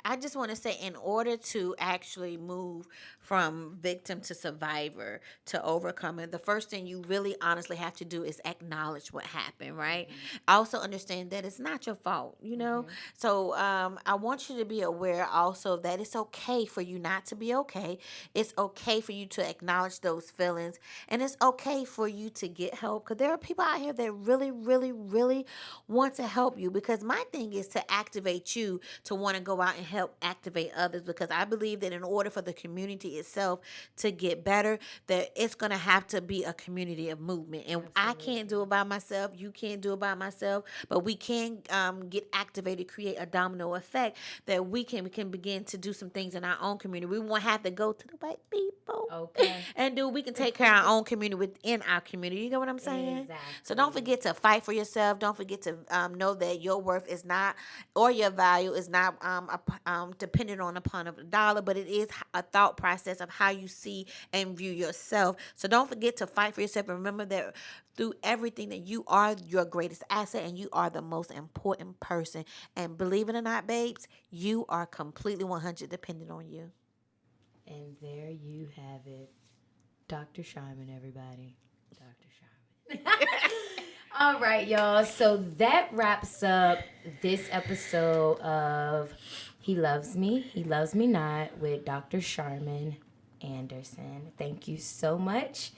[SPEAKER 2] I just want to say, in order to actually move from victim to survivor to overcomer, the first thing you really honestly have to do is acknowledge what happened, right? Also understand that it's not your fault, you know? So I want you to be aware also that it's okay for you not to be okay. It's okay for you to acknowledge those feelings, and it's okay for you to get help, because there are people out here that really, really, really want to help you, because my thing is to activate you to want to go out and help activate others, because I believe that in order for the community itself to get better, that it's going to have to be a community of movement. And I can't do it by myself. You can't do it by myself, but we can get activated, create a domino effect that we can begin to do some things in our own community. We won't have to go to the white people.
[SPEAKER 1] Okay.
[SPEAKER 2] And we can take care of our own community within our community. You know what I'm saying?
[SPEAKER 1] Exactly.
[SPEAKER 2] So don't forget to fight for yourself. Don't forget to know that your worth is not, or your value is not dependent upon a dollar, but it is a thought process of how you see and view yourself. So don't forget to fight for yourself, and remember that through everything that you are your greatest asset, and you are the most important person. And believe it or not, babes, you are completely 100 dependent on you.
[SPEAKER 1] And there you have it. Dr. Charmin, everybody. Dr. Charmin. All right, y'all. So that wraps up this episode of He Loves Me, He Loves Me Not with Dr. Charmin Anderson. Thank you so much.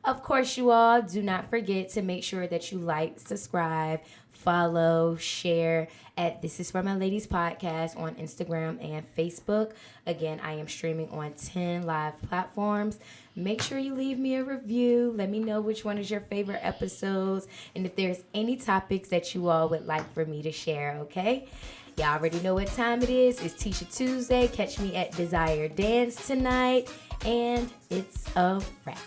[SPEAKER 1] Of course, you all, do not forget to make sure that you like, subscribe, follow, share at This Is For My Ladies podcast on Instagram and Facebook. Again, I am streaming on 10 live platforms. Make sure you leave me a review. Let me know which one is your favorite episodes, and if there's any topics that you all would like for me to share, okay? Y'all already know what time it is. It's Tisha Tuesday. Catch me at Desire Dance tonight, and it's a wrap.